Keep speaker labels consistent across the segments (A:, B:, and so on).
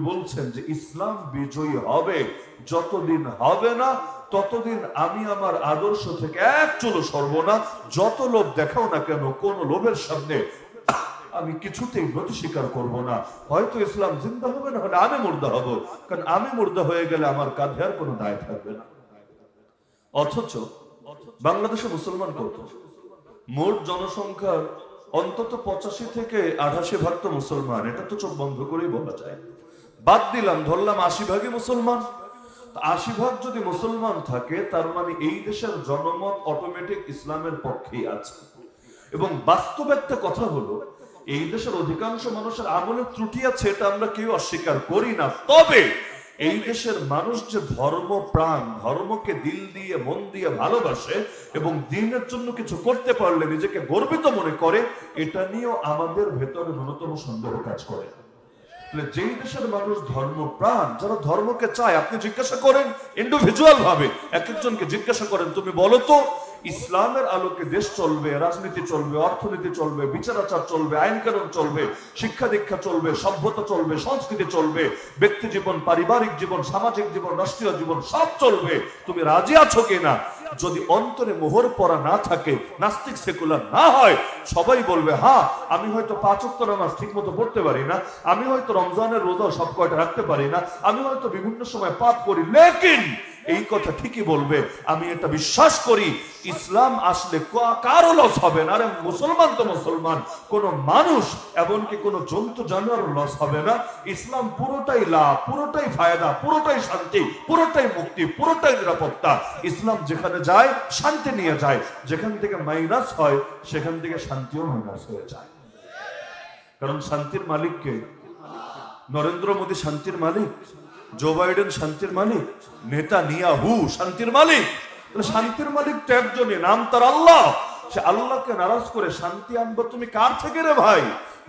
A: বলছেন যে ইসলাম বিজয়ী হবে, যতদিন হবে না ততদিন আমি আমার আদর্শ থেকে এক চুলো সরব না। যত লোভ দেখাও না কেন, কোন লোভের সামনে আমি কিছুতেই নতি স্বীকার করব না। হয়তো ইসলাম জিন্দা হবে, না হলে আমি মুর্দা হব, কারণ আমি মুর্দা হয়ে গেলে আমার কাঁধে আর কোনো দায় থাকবে না। অথচ বাংলাদেশে মুসলমান কত? মোট জনসংখ্যার অন্তত 85 থেকে 88% তো মুসলমান। এটা তো চোখ বন্ধ করেই বলা যায়। বাদ দিলাম, ধরলাম 80% মুসলমান। 80% যদি মুসলমান থাকে, তার মানে এই দেশের জনমত অটোমেটিক ইসলামের পক্ষেই আছে। এবং বাস্তব একটা কথা হলো, এই দেশের অধিকাংশ মানুষের আমলের ত্রুটি আছে, এটা আমরা কেউ অস্বীকার করি না। তবে এই দেশের মানুষ যে ধর্ম প্রাণ, ধর্মকে দিল দিয়ে মন দিয়ে ভালোবাসে এবং দিনের জন্য কিছু করতে পারলে নিজেকে গর্বিত মনে করে, এটা নিয়েও আমাদের ভেতরে ন্যূনতম সন্দেহ কাজ করে। যেই দেশের মানুষ ধর্ম প্রাণ, যারা ধর্মকে চায়, আপনি জিজ্ঞাসা করেন ইন্ডিভিজুয়াল ভাবে, এক একজনকে জিজ্ঞাসা করেন, তুমি বলো তো ইসলামের আলোকে দেশ চলবে, রাজনীতি চলবে, অর্থনীতি চলবে, বিচার আচার চলবে, আইন কানুন চলবে, শিক্ষা দীক্ষা চলবে, সভ্যতা চলবে, সংস্কৃতি চলবে, ব্যক্তি জীবন, পারিবারিক জীবন, সামাজিক জীবন, রাষ্ট্রীয় জীবন সব চলবে, তুমি রাজি আছো কিনা? যদি অন্তরে মোহর পড়া না থাকে, নাস্তিক সেকুলার না হয়, সবাই বলবে হ্যাঁ, আমি হয়তো 5 ওয়াক্ত নামাজ ঠিক মতো পড়তে পারি না, আমি হয়তো রমজানের রোজা সব কয়টা রাখতে পারি না, আমি হয়তো বিভিন্ন সময় পাপ করি, লেকিন এই কথা ঠিকই বলবে, আমি এটা বিশ্বাস করি ইসলাম আসলে কারো লস হবে না। আরে মুসলমান তো মুসলমান, কোন মানুষ এমনকি কোন জন্তু জানোয়ার লস হবে না। ইসলাম পুরোটাই লাভ, পুরোটাই ফায়দা, পুরোটাই শান্তি, পুরোটাই মুক্তি, পুরোটাই নিরাপত্তা। ইসলাম যেখানে যায় শান্তি নিয়ে যায়, যেখান থেকে মাইনাস হয় সেখান থেকে শান্তিও মাইনাস হয়ে যায়। কারণ শান্তির মালিককে, নরেন্দ্র মোদী শান্তির মালিক, জো বাইডেন শান্তির মালিক, নেতানিয়াহু শান্তির মালিক। শান্তির মালিক তো একজনই, নাম তার আল্লাহ। সে আল্লাহকে নারাজ করে শান্তি আনবো তুমি কার থেকে রে ভাই?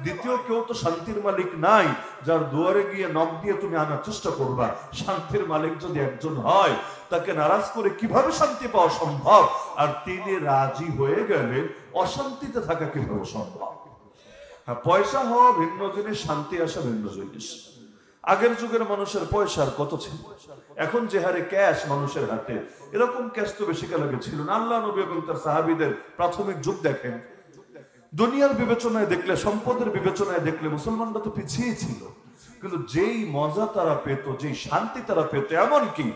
A: দ্বিতীয় কেউ তো শান্তির মালিক নাই, যার দুয়ারে গিয়ে নখ দিয়ে তুমি আনার চেষ্টা করবা। শান্তির মালিক যদি একজন হয়, তাকে নারাজ করে কিভাবে শান্তি পাওয়া সম্ভব? আর তিনি রাজি হয়ে গেলে অশান্তিতে থাকা কিভাবে সম্ভব? হ্যাঁ, পয়সা হওয়া ভিন্ন জিনিস, শান্তি আসা ভিন্ন জিনিস। আগের যুগের মানুষের পয়সার কত ছিল, এখন যে হারে ক্যাশ মানুষের হাতে, এরকম ক্যাশ তো বেশি কাল আগে ছিল না। আল্লাহ নবী এবং তার সাহাবীদের প্রাথমিক যুগ দেখেন, দুনিয়ার বিবেচনায় দেখলে, সম্পদের বিবেচনায় দেখলে মুসলমানরা তো পিছিয়ে ছিল, কিন্তু যেই মজা তারা পেত, যেই শান্তি তারা পেত, এমনকি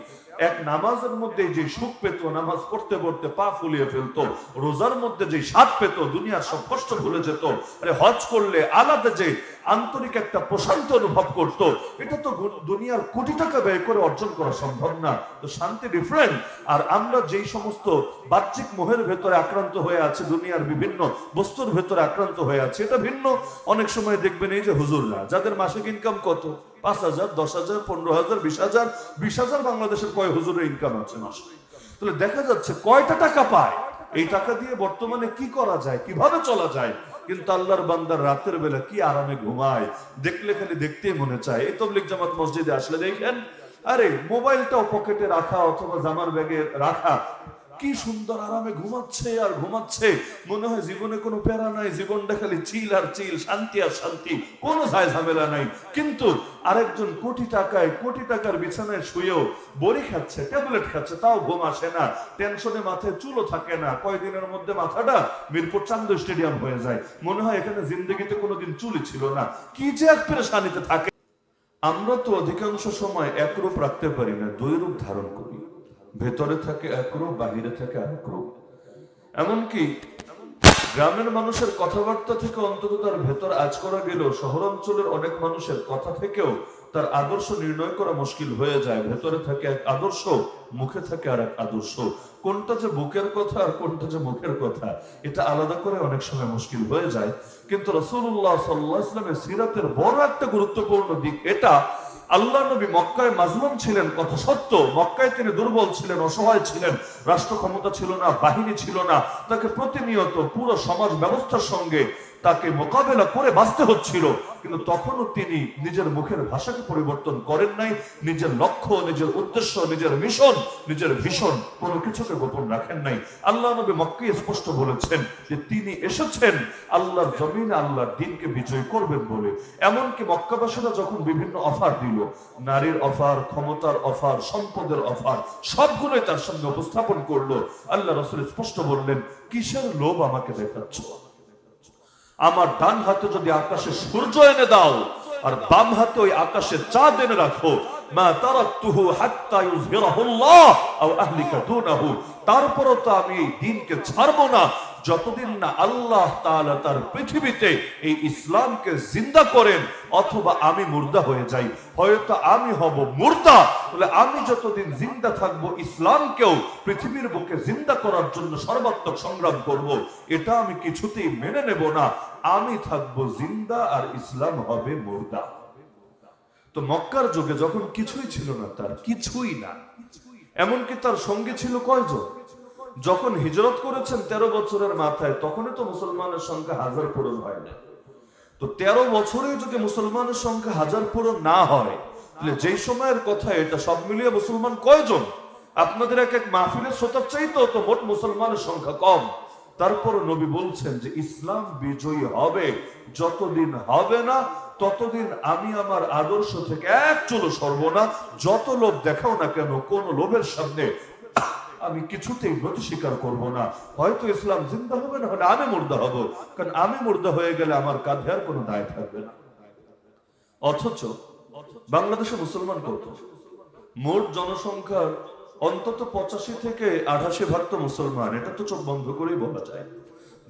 A: এক নামাজের মধ্যে যে সুখ পেত, নামাজ পড়তে পড়তে পা ফুলিয়ে ফেলতো, রোজার মধ্যে যে স্বাদ পেত, দুনিয়ার সব কষ্ট ভুলে যেত, আরে হজ করলে আলাদা যে আন্তরিক একটা প্রশান্তি অনুভব করত, এটা তো দুনিয়ার কোটি টাকা ব্যয় করে অর্জন করা সম্ভব না। তো শান্তি ডিফারেন্ট। আর আমরা যেই সমস্ত বাহ্যিক মোহের ভেতরে আক্রান্ত হয়ে আছে, দুনিয়ার বিভিন্ন বস্তুর ভেতরে আক্রান্ত হয়ে আছে, এটা ভিন্ন। অনেক সময় দেখবেন এই যে হুজুররা, যাদের মাসিক ইনকাম কত, 5,000, 10,000, 15,000, 20,000, 20,000 বাংলাদেশের কয় হুজুরের ইনকাম আছে মাসে? তাহলে দেখা যাচ্ছে কয়টা টাকা পায়, এই টাকা দিয়ে বর্তমানে কি করা যায়, কিভাবে চলা যায়। কিন্তু আল্লাহর বান্দার রাতের বেলা কি আরামে ঘুমায়, দেখলে খালি দেখতেই মনে চায়। এই তাবলীগ জামাত মসজিদে আসলে দেখেন, আরে মোবাইলটাও পকেটে রাখা অথবা জামার ব্যাগে রাখা, কি সুন্দর আরামে ঘুমাচ্ছে আর ঘুমাচ্ছে, মনে হয় জীবনে কোনো প্যারা নাই, জীবনটা খালি চিল আর চিল, শান্তি আর শান্তি, কোনো ঝায় ঝামেলা নাই। কিন্তু আরেকজন কোটি টাকার বিছানায় শুয়েও বড়ি খাচ্ছে, ট্যাবলেট খাচ্ছে, তাও ঘুম আসে না, টেনশনে মাথায় চুলও থাকে না, কয়দিনের মধ্যে মাথাটা মিরপুর চান্দ স্টেডিয়াম হয়ে যায়, মনে হয় এখানে জিন্দগিতে কোনোদিন চুলই ছিল না। কি যে এক পেরেশানিতে থাকে। আমরা তো অধিকাংশ সময় একরূপ রাখতে পারি না, দুই রূপ ধারণ করি, ভেতরে থাকে একরূপ, বাহিরে থাকে আরেক রূপ। এমনকি গ্রামের মানুষের কথাবার্তা থেকে অন্তত তার ভেতর আজ করা গেলেও শহরাঞ্চলের অনেক মানুষের কথা থেকেও তার আদর্শ নির্ণয় করা মুশকিল হয়ে যায়। ভেতরে থাকে এক আদর্শ, মুখে থাকে আর এক আদর্শ। কোনটা যে বুকের কথা আর কোনটা যে মুখের কথা, এটা আলাদা করে অনেক সময় মুশকিল হয়ে যায়। কিন্তু রাসূলুল্লাহ সাল্লাল্লাহু আলাইহি ওয়াসাল্লামের সিরাতের বড় একটা গুরুত্বপূর্ণ দিক এটা, আল্লাহ নবী মক্কায় মাজলুম ছিলেন, কথা সত্য, মক্কায় তিনি দুর্বল ছিলেন, অসহায় ছিলেন, রাষ্ট্র ক্ষমতা ছিল না, বাহিনী ছিল না, তাকে প্রতিনিয়ত পুরো সমাজ ব্যবস্থার সঙ্গে তাকে মোকাবেলা করে বাঁচতে হচ্ছিল, কিন্তু তখনও তিনি নিজের মুখের ভাষাকে পরিবর্তন করেন নাই। নিজের লক্ষ্য, নিজের উদ্দেশ্য, নিজের মিশন, নিজের ভীষণ কোনো কিছুকে গোপন রাখেন নাই। আল্লাহ নবী মক্কায় স্পষ্ট বলেছেন যে তিনি এসেছেন আল্লাহর জমিনে আল্লাহর দ্বীনকে বিজয় করবেন বলে। এমনকি মক্কাবাসীরা যখন বিভিন্ন অফার দিল, নারীর অফার, ক্ষমতার অফার, সম্পদের অফার, সবগুলোই তার সামনে উপস্থাপন করলো, আল্লাহ রাসূল স্পষ্ট বললেন, কিসের লোভ আমাকে দেখাচ্ছ? আমার ডান হাতে যদি আকাশে সূর্য এনে দাও আর বাম হাতে ওই আকাশে চাঁদ এনে রাখো, মা তারাকতুহু হাত্তা ইউযহিরাহুল্লাহ আও আহলিকা দুনাহু, তারপরও তো আমি এই দ্বীনকে ছাড়বো না যতদিন না আল্লাহ তাআলা তার পৃথিবীতে এই ইসলামকে জিন্দা করেন অথবা আমি মুর্দা হয়ে যাই। হয়তো আমি হব মুর্দা, বলে আমি যতদিন জিন্দা থাকবো ইসলামকেও পৃথিবীর বুকে জিন্দা করার জন্য সর্বাত্মক সংগ্রাম করব। এটা আমি কিছুতেই মেনে নেব না। আমি থাকবো জিন্দা আর ইসলাম হবে মুর্দা। তো মক্কার যুগে যখন কিছুই ছিল না, তার কিছুই না, এমনকি তার সঙ্গে ছিল কয়জন? যখন হিজরত করেছেন 13 বছরের মাথায়, তখনই তো মুসলমানের সংখ্যা 1000 পূরণ হয় না। তো 13 বছরে যদি মুসলমানের সংখ্যা 1000 পূরণ না হয়, তাহলে যেই সময়ের কথা এটা, সব মিলিয়ে মুসলমান কয়জন? আপনাদের এক এক মাহফিলের শ্রোতার চাইতেও তো মোট মুসলমানের সংখ্যা কম। তারপর নবী বলছেন যে ইসলাম বিজয়ী হবে, যতদিন হবে না ততদিন আমি আমার আদর্শ থেকে এক চুলো সরব না। যত লোভ দেখাও না কেন, কোন লোভের সামনে আমি কিছুতেই নতি স্বীকার করব না। হয়তো ইসলাম জিন্দা হবে, না হলে আমি মুর্দা হব, কারণ আমি মুর্দা হয়ে গেলে আমার কাঁধে আর কোনো দায় থাকবে না। অথচ বাংলাদেশে মুসলমান কত? মোট জনসংখ্যার অন্তত 85 থেকে 88 ভাগ তো মুসলমান। এটা তো চোখ বন্ধ করেই বলা যায়।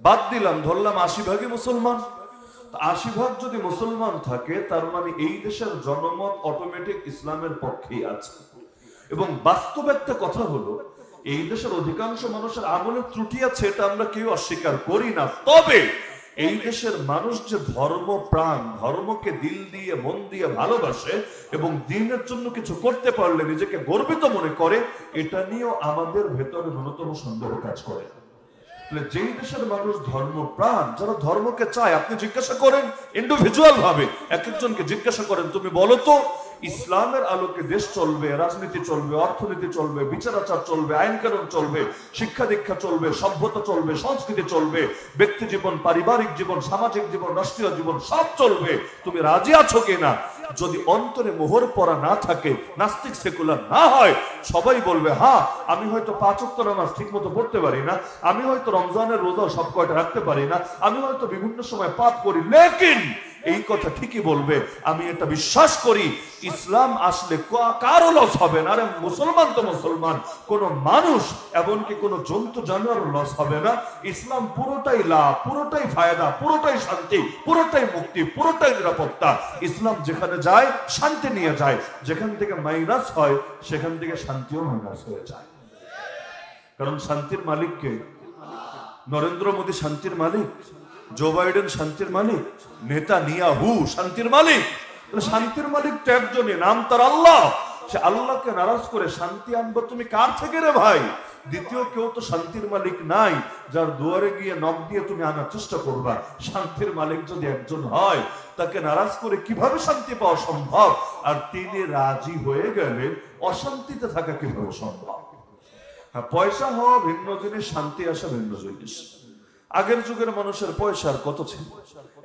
A: বাদ দিলাম, ধরলাম 80 ভাগই মুসলমান। 80 ভাগ যদি মুসলমান থাকে, তার মানে এই দেশের জনমত অটোমেটিক ইসলামের পক্ষেই আছে। এবং বাস্তব একটা কথা হলো, এই দেশের অধিকাংশ মানুষের আমলের ত্রুটি আছে, এটা আমরা কেউ অস্বীকার করি না। তবে এই দেশের মানুষ যে ধর্ম প্রাণ, ধর্মকে দিল দিয়ে মন দিয়ে ভালোবাসে এবং দ্বীনের জন্য কিছু করতে পারলে নিজেকে গর্বিত মনে করে, এটা নিয়েও আমাদের ভেতরে ন্যূনতম সন্দেহ কাজ করে। যেই দেশের মানুষ ধর্ম প্রাণ, যারা ধর্মকে চায়, আপনি জিজ্ঞাসা করেন ইন্ডিভিজুয়াল ভাবে, এক একজনকে জিজ্ঞাসা করেন, তুমি বলো তো ইসলামের আলোকে দেশ চলবে, রাজনীতি চলবে, অর্থনীতি চলবে, বিচার আচার চলবে, আইন কানুন চলবে, শিক্ষা দীক্ষা চলবে, সভ্যতা চলবে, সংস্কৃতি চলবে, ব্যক্তি জীবন, পারিবারিক জীবন, সামাজিক জীবন, রাষ্ট্রীয় জীবন সব চলবে, তুমি রাজি আছো কিনা? যদি অন্তরে মোহর পড়া না থাকে, নাস্তিক সেকুলার না হয়, সবাই বলবে হ্যাঁ, আমি হয়তো 5 ওয়াক্ত নামাজ ঠিক মতো পড়তে পারি না, আমি হয়তো রমজানের রোজা সব কয়টা রাখতে পারি না, আমি হয়তো বিভিন্ন সময় পাপ করি, লেকিন এই কথা ঠিকই বলবে, আমি এটা বিশ্বাস করি ইসলাম আসলে কারো লস হবে না। আরে মুসলমান তো মুসলমান, কোন মানুষ এমনকি কোন জন্তু জানোয়ার লস হবে না। ইসলাম পুরোটাই লাভ, পুরোটাই ফায়দা, পুরোটাই শান্তি, পুরোটাই মুক্তি, পুরোটাই নিরাপত্তা। ইসলাম যেখানে যায় শান্তি নিয়ে যায়, যেখান থেকে মাইনাস হয় সেখান থেকে শান্তিও মাইনাস হয়ে যায়। কারণ শান্তির মালিককে, নরেন্দ্র মোদী শান্তির মালিক, জো বাইডেন শান্তির মালিক, নেতানিয়াহু শান্তির মালিক। শান্তির মালিক তো একজনই, নাম তার আল্লাহ। সে আল্লাহকে নারাজ করে শান্তি আনবো তুমি কার থেকে রে ভাই? দ্বিতীয় কেউ তো শান্তির মালিক নাই যার দুয়ারে গিয়ে নখ দিয়ে তুমি আনার চেষ্টা করবা। শান্তির মালিক যদি একজন হয়, তাকে নারাজ করে কিভাবে শান্তি পাওয়া সম্ভব? আর তিনি রাজি হয়ে গেলে অশান্তিতে থাকা কিভাবে সম্ভব? হ্যাঁ, পয়সা হওয়া ভিন্ন জিনিস, শান্তি আসা ভিন্ন জিনিস। আগের যুগের মানুষের পয়সার কত ছিল,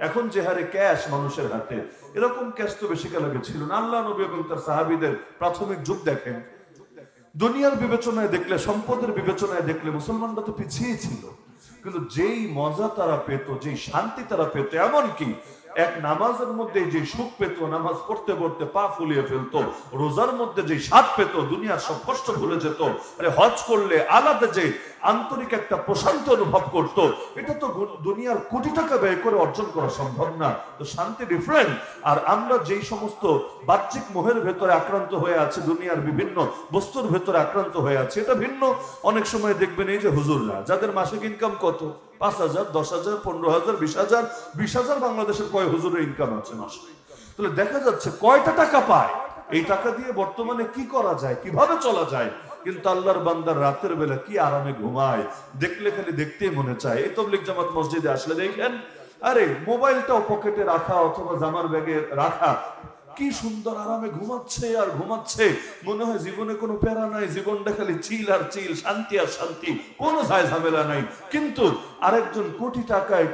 A: এখন যে হারে ক্যাশ মানুষের হাতে, এরকম ক্যাশ তো বেশি কাল আগে ছিল না। আল্লাহ নবী এবং তার সাহাবীদের প্রাথমিক যুগ দেখেন, দুনিয়ার বিবেচনায় দেখলে, সম্পদের বিবেচনায় দেখলে মুসলমানরা তো পিছিয়ে ছিল, কিন্তু যেই মজা তারা পেত, যেই শান্তি তারা পেত, এমনকি এক নামাজের মধ্যে যে সুখ পেত, নামাজ পড়তে পড়তে পা ফুলিয়ে ফেলতো, রোজার মধ্যে যে স্বাদ পেত, দুনিয়ার সব কষ্ট ভুলে যেত, আরে হজ করলে আলাদা যে আন্তরিক একটা প্রশান্তি অনুভব করত, এটা তো দুনিয়ার কোটি টাকা ব্যয় করে অর্জন করা সম্ভব না। তো শান্তি ডিফারেন্ট। আর আমরা যেই সমস্ত বাহ্যিক মোহের ভেতরে আক্রান্ত হয়ে আছে, দুনিয়ার বিভিন্ন বস্তুর ভেতরে আক্রান্ত হয়ে আছে, এটা ভিন্ন। অনেক সময় দেখবেন এই যে হুজুররা, যাদের মাসিক ইনকাম কত, 5,000, 10,000, 15,000, 20,000, 20,000 বাংলাদেশের কয় হুজুরের ইনকাম আছে মাসে? তাহলে দেখা যাচ্ছে কয়টা টাকা পায়, এই টাকা দিয়ে বর্তমানে কি করা যায়, কিভাবে চলা যায়। কিন্তু আল্লাহর বান্দার রাতের বেলা কি আরামে ঘুমায়, দেখলে খালি দেখতেই মনে চায়। এই তাবলীগ জামাত মসজিদে আসলে দেখেন আরে মোবাইলটাও পকেটে রাখা অথবা জামার ব্যাগে রাখা, কি সুন্দর আরামে ঘুমাচ্ছে আর ঘুমাচ্ছে, মনে হয় জীবনে কোনো প্যারা নাই, জীবনটা খালি চিল আর চিল, শান্তি আর শান্তি, কোনো ঝাই ঝামেলা নাই। কিন্তু আরেকজন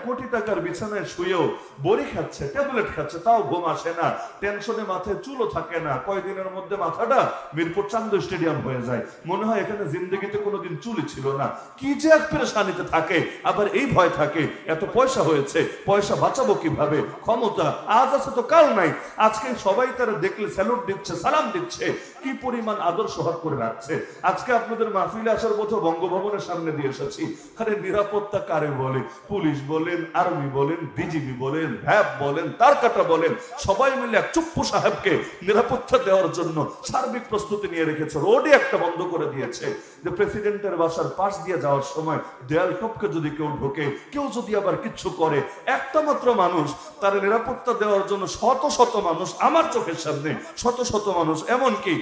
A: কোটি টাকার বিছানায় শুয়েও বড়ি খাচ্ছে, ট্যাবলেট খাচ্ছে, তাও ঘুম আসে না, টেনশনে মাথায় চুলও থাকে না, কয়দিনের মধ্যে মাথাটা মিরপুর চান্দ স্টেডিয়াম হয়ে যায়, মনে হয় এখানে জিন্দগিতে কোনোদিন চুলই ছিল না। কি যে এক পেরেশানিতে থাকে, আবার এই ভয় থাকে এত পয়সা হয়েছে, পয়সা বাঁচাবো কিভাবে, ক্ষমতা আজ আছে তো কাল নাই, আজকে সবাই তারা দেখলে স্যালুট দিচ্ছে, সালাম দিচ্ছে, কি পরিমাণ আদর্শ হাত করে রাখছে। আজকে আপনাদের মাহফিলে আসার পথে বঙ্গভবনের সামনে দিয়ে এসেছি, আরে নিরাপত্তা কারে বলে, পুলিশ বলেন, আর্মি বলেন, বিজিবি বলেন, র‍্যাব বলেন, তারকাটা বলেন, সবাই মিলে এক চুপ্পু সাহেবকে নিরাপত্তা দেওয়ার জন্য সার্বিক প্রস্তুতি নিয়ে রেখেছে। রোডই একটা বন্ধ করে দিয়েছে যে প্রেসিডেন্টের বাসার পাশ দিয়ে যাওয়ার সময় দেয়াল টপকে যদি কেউ ঢোকে, কেউ যদি আবার কিচ্ছু করে, একটা মাত্র মানুষ তার নিরাপত্তা দেওয়ার জন্য শত শত মানুষ, আমার চোখের সামনে শত শত মানুষ, এমনকি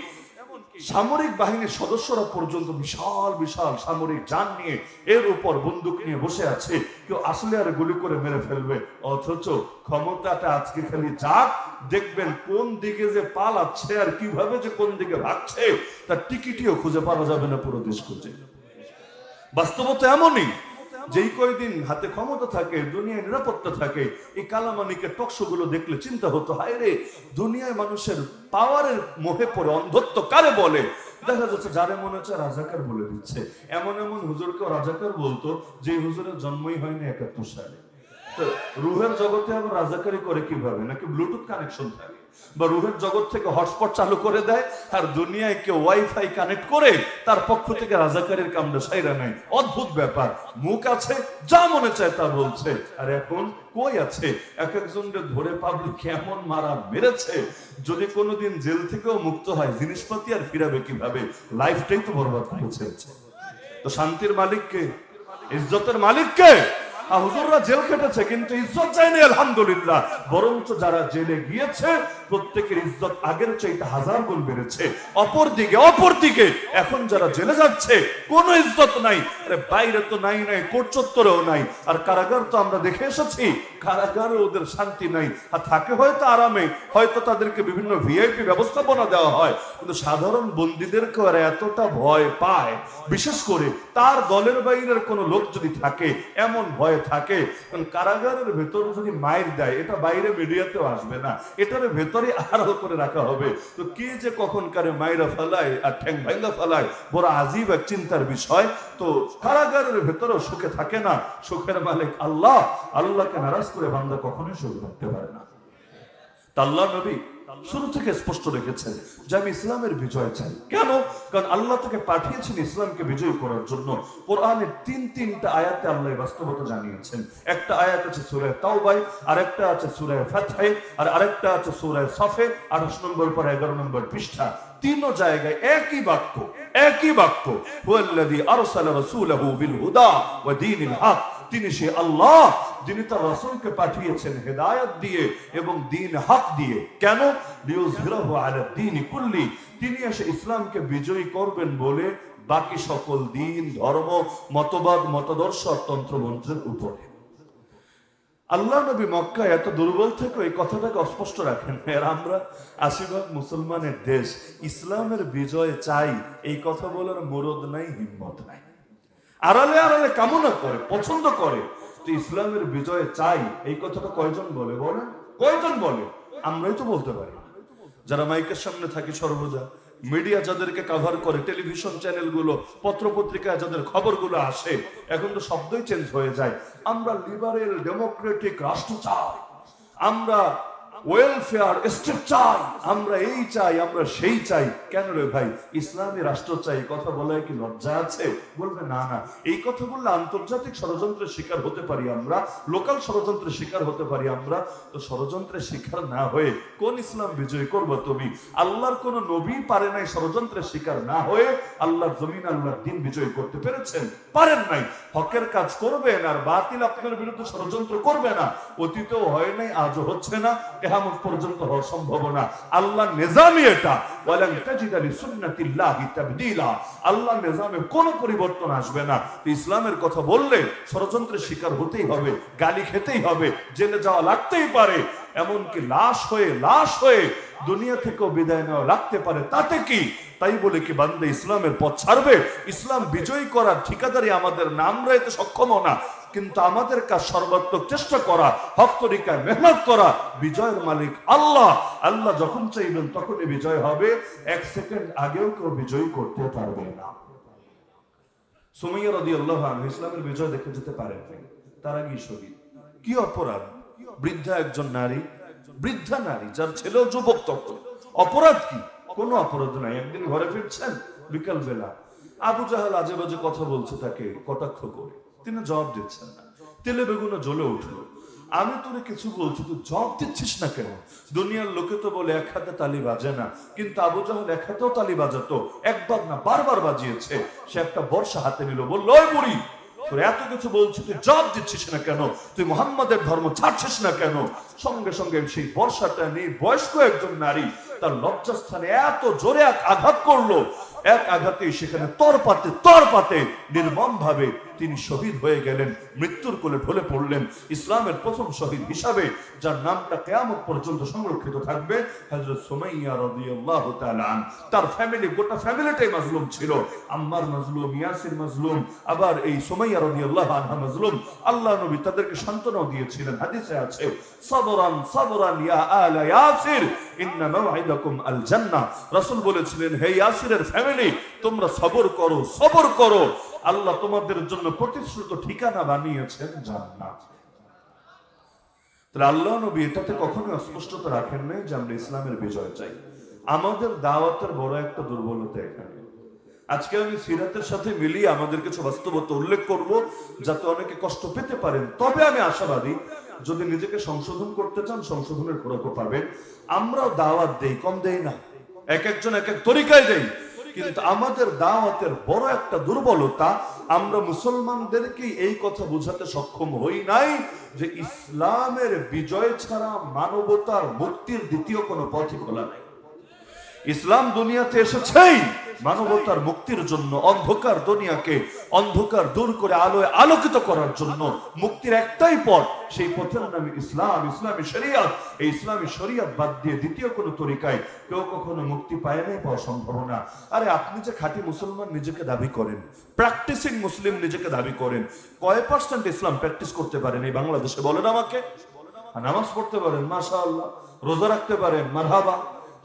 A: সামরিক বাহিনীর সদস্যরা পর্যন্ত বিশাল বিশাল সামরিক যান নিয়ে এর উপর বন্দুক নিয়ে বসে আছে, কেউ আসলে আর গুলি করে মেরে ফেলবে। অথচ ক্ষমতাটা আজকে খালি যাক, দেখবেন কোন দিকে যে পালাচ্ছে আর কিভাবে যে কোন দিকে ভাগছে তার টিকিটিও খুঁজে পাওয়া যাবে না পুরো দেশ খুঁজে। বাস্তবতা এমনই, যেই কয়দিন হাতে ক্ষমতা থাকে, দুনিয়ায় নিরাপত্তা থাকে, এই কালামানিকের টকশো গুলো দেখলে চিন্তা হতো, হায় রে, দুনিয়ায় মানুষের পাওয়ারের মোহে পড়ে অন্ধত্ব কারে বলে। দেখা যাচ্ছে যারে মনে হচ্ছে রাজাকার বলে দিচ্ছে, এমন এমন হুজুরকেও রাজাকার বলতো যে হুজুরের জন্মই হয়নি 71 সালে। তো রুহের জগতে আবার রাজাকারি করে কিভাবে, নাকি ব্লুটুথ কানেকশন থাকে, বা রুহের জগৎ থেকে হটস্পট চালু করে দেয়, আর দুনিয়ায় কেউ ওয়াইফাই কানেক্ট করে তার পক্ষ থেকে রাজাকারের কামটা সাইরা নাই। অদ্ভুত ব্যাপার, মুখ আছে, যা মনে চায় তা বলছে। আর এখন কই আছে, এক একজনকে ধরে পাবলিক কেমন মারা মেরেছে, যদি কোনোদিন জেল থেকেও মুক্ত হয় জিনিসপাতি আর ফিরাবে কিভাবে, লাইফটাই তো বরবাদ করেছে। তো শান্তির মালিককে, ইজ্জতের মালিককে, হুজুররা জেল কেটেছে কিন্তু ইজ্জত যায়নি আলহামদুলিল্লাহ, বরঞ্চ যারা জেলে গিয়েছে প্রত্যেকের ইজ্জত আগের চাইতে 1000 গুণ বেড়েছে। অপরদিকে এখন যারা জেলে যাচ্ছে কোনো ইজ্জত নাই, আরে বাইরে তো নাই, কোর্ট চত্বরেও নাই, আর কারাগার তো আমরা দেখে এসেছি, কারাগারে ওদের শান্তি নাই, আর থাকে হয়তো আরামে, হয়তো তাদেরকে বিভিন্ন ভিআইপি ব্যবস্থাপনা দেওয়া হয়, কিন্তু সাধারণ বন্দীদেরকে আর এতটা ভয় পায়, বিশেষ করে তার দলের বাইরের কোনো লোক যদি থাকে এমন ভয় থাকে। কারণ কারাগারের ভেতরে যদি মাইর দেয়, এটা বাইরে মিডিয়াতেও আসবে না, এটার ভেতরে আড়াল করে রাখা হবে। তো কে যে কখন কারে মাইরা ফেলায় আর ঠ্যাং ভাঙ্গা ফেলায়, বড় আজীব এক চিন্তার বিষয়। তো কারাগারের ভেতরেও সুখে থাকে না, সুখের মালিক আল্লাহ, আল্লাহকে নারাজ করে বান্দা কখনোই সুখ থাকতে পারে না। আল্লাহ নবী শুরু থেকে স্পষ্ট রেখেছেন যে আমি ইসলামের বিজয় চাই। কেন? কারণ আল্লাহ তাকে পাঠিয়েছেন ইসলামকে বিজয় করার জন্য। কোরআনের তিনটা আয়াতে আল্লাহ বাস্তবতা জানিয়েছেন। একটা আয়াত আছে সূরা তাওবায়, আরেকটা আছে সূরা ফাতহে, আর আরেকটা আছে সূরা সফে 28 নম্বর পর 11 নম্বর পৃষ্ঠা। তিনও জায়গায় একই বাক্য, হুয়াল্লাযী আরসালা রাসূলাহু বিল হুদা ওয়া দীনিল হক, তিনি সে আল্লাহ যিনি তার রাসূলকে পাঠিয়েছেন হেদায়েত দিয়ে এবং দ্বীন হক দিয়ে। কেন? লিইয়ুযহিরাহু আলা দ্বীনি কুল্লি, তিনি এসে ইসলামকে বিজয়ী করবেন বলে বাকি সকল দ্বীন, ধর্ম, মতবাদ, মতাদর্শ, তন্ত্রমন্ত্রের উপরে। আল্লাহ নবী মক্কায় এত দুর্বল থেকে এই কথাটাকে অস্পষ্ট রাখেন, আর আমরা 80% মুসলমানের দেশ, ইসলামের বিজয় চাই এই কথা বলার মুরদ নাই, হিম্মত নাই, আড়ালে কামনা করে, পছন্দ করে। তো ইসলামের বিজয় চাই এই কথাটা কয়জন বলে বলেন? কয়জন বলে? আমরাই তো বলতে পারি। যারা মাইকের সামনে থাকি সর্বদা, মিডিয়া যাদেরকে কভার করে, টেলিভিশন চ্যানেলগুলো, পত্রপত্রিকায় যাদের খবরগুলো আসে, এখন তো শব্দই চেঞ্জ হয়ে যায়। আমরা লিবারেল ডেমোক্রেটিক রাষ্ট্র চাই, আমরা ওয়েলফেয়ার স্টেট চাই, আমরা এই চাই, আমরা সেই চাই। কেন রে ভাই, ইসলামী রাষ্ট্র চাই কথা বলায় কি লজ্জা আছে? বলবে না, এই কথা বললে আন্তর্জাতিক ষড়যন্ত্রের শিকার হতে পারি আমরা, লোকাল ষড়যন্ত্রের শিকার হতে পারি আমরা। তো ষড়যন্ত্রের শিকার না হয়ে কোন ইসলাম বিজয় করবো তুমি? আল্লাহর কোন নবী পারে নাই ষড়যন্ত্রের শিকার না হয়ে আল্লাহর জমিন, আল্লাহর দ্বীন বিজয় করতে পেরেছেন? পারেন নাই। হকের কাজ করবেন আর বাতিল আপনার বিরুদ্ধে ষড়যন্ত্র করবে না, অতীতেও হয় নাই, আজও হচ্ছে না, কিয়ামত পর্যন্ত হওয়ার সম্ভাবনা। আল্লাহ নিজামই এটা, ওয়ালান তাজিদা লিসুন্নাতিল্লাহি তাবদীলা। আল্লাহর নিজামে কোনো পরিবর্তন আসবে না। তো ইসলামের কথা বললে ষড়যন্ত্রের শিকার হতেই হবে, গালি খেতেই হবে, জেলে যাওয়া লাগতেই পারে, এমনকি লাশ হয়ে দুনিয়া থেকেও বিদায় নেওয়া লাগতে পারে, তাতে কি? তাই বলে কি বান্দা ইসলামের পথ ছাড়বে? ইসলাম বিজয়ী করার ঠিকাদারি আমাদের না, আমরা এতে সক্ষম না, কিন্তু আমাদের কাজ সর্বাত্মক চেষ্টা করা, হক তরিকায় মেহনত করা। বিজয়ের মালিক আল্লাহ, আল্লাহ যখন চাইবেন তখনই বিজয় হবে, এক সেকেন্ড আগেও কেউ বিজয়ী করতে পারবে না। সুমাইয়া রাদিয়াল্লাহু আনহা ইসলামের বিজয় দেখে যেতে পারেন, তার আগেই শহীদ। কি অপরাধ? বৃদ্ধা একজন নারী, বৃদ্ধা নারী, যার ছেলেও যুবক তখন। অপরাধ কি? কোনো অপরাধ নাই। একদিন ঘরে ফিরছেন বিকাল বেলা, আবু জাহেল আজে বাজে কথা বলছে তাকে কটাক্ষ করে, তিনি জবাব দিচ্ছেন না। তেলে বেগুনে জ্বলে উঠলো, আমি তোরে কিছু বলছি, তুই জবাব দিচ্ছিস না কেন? দুনিয়ার লোকে তো বলে এক হাতে তালি বাজে না, কিন্তু আবু জাহেল এক হাতেও তালি বাজাতো, একবার না বারবার বাজিয়েছে। সে একটা বর্ষা হাতে নিল, বলল, ওই বুড়ি, তোর এত কিছু বলছি, তুই জবাব দিচ্ছিস না কেন? তুই মুহাম্মাদের ধর্ম ছাড়ছিস না কেন? সঙ্গে সঙ্গে সেই বর্ষাটা নিয়ে বয়স্ক একজন নারী তার লজ্জাস্থানে এত জোরে এক আঘাত করলো, এক আঘাতে সেখানে তরপাতে নির্মম ভাবে তিনি শহীদ হয়ে গেলেন, মৃত্যুর কোলে ঢলে পড়লেন। ইসলামের প্রথম শহীদ হিসাবে যার নামটা কিয়ামত পর্যন্ত সংরক্ষিত থাকবে, হযরত সুমাইয়া রাদিয়াল্লাহু তাআলা আনহা। তার ফ্যামিলি, গোটা ফ্যামিলিটাই মাজলুম ছিল। আম্মার মাজলুম, ইয়াসির মাজলুম, আবার এই সুমাইয়া রাদিয়াল্লাহু আনহা মাজলুম। আল্লাহ নবী তাদেরকে সান্ত্বনাও দিয়েছিলেন, হাদিসে আছে, সাবরান সাবরান ইয়া আলা ইয়াসির ইন্না মাওইদাকুম আল জান্নাহ। রাসূল বলেছিলেন, হে ইয়াসিরের ফ্যামিলি, তোমরা সবর করো, আল্লাহ তোমাদের জন্য প্রতিশ্রুত ঠিকানা বানিয়েছেন জান্নাত। তাহলে আল্লাহ নবী এটাতে কখনো স্পষ্টতা রাখেন নাই যে আমরা ইসলামের বিজয় চাই। আমাদের দাওয়াতের বড় একটা দুর্বলতা এখানে। আজকে আমি সিরাতের সাথে মিলিয়ে আমাদের কিছু বাস্তবতা উল্লেখ করব, যাতে অনেকে কষ্ট পেতে পারেন। তবে আমি আশাবাদী, যদি নিজেকে সংশোধন করতে চান, সংশোধনের খোরাকও পাবেন। আমরাও দাওয়াত দেই, কম দেই না, এক একজন এক এক তরিকায় দেই, কিন্তু আমাদের দাওয়াতের বড় একটা দুর্বলতা, আমরা মুসলমানদেরকে এই কথা বোঝাতে সক্ষম হই নাই যে ইসলামের বিজয় ছাড়া মানবতার মুক্তির দ্বিতীয় কোনো পথই খোলা নাই। ইসলাম দুনিয়াতে এসেছেই মানবতার মুক্তির জন্য, অন্ধকার দুনিয়াকে অন্ধকার দূর করে আলোয় আলোকিত করার জন্য। মুক্তির একটাই পথ, সেই পথের নাম ইসলাম, ইসলামী শরিয়ত। এই ইসলামী শরিয়ত বাদ দিয়ে দ্বিতীয় কোনো তরিকায় কেউ কখনো মুক্তি পায় নাই, পাওয়া সম্ভব না। আরে আপনি যে খাঁটি মুসলমান নিজেকে দাবি করেন, প্র্যাকটিসিং মুসলিম নিজেকে দাবি করেন, কয় পার্সেন্ট ইসলাম প্র্যাকটিস করতে পারেন এই বাংলাদেশে বলেন আমাকে? নামাজ পড়তে পারেন, মাশাআল্লাহ, রোজা রাখতে পারেন, মারহাবা,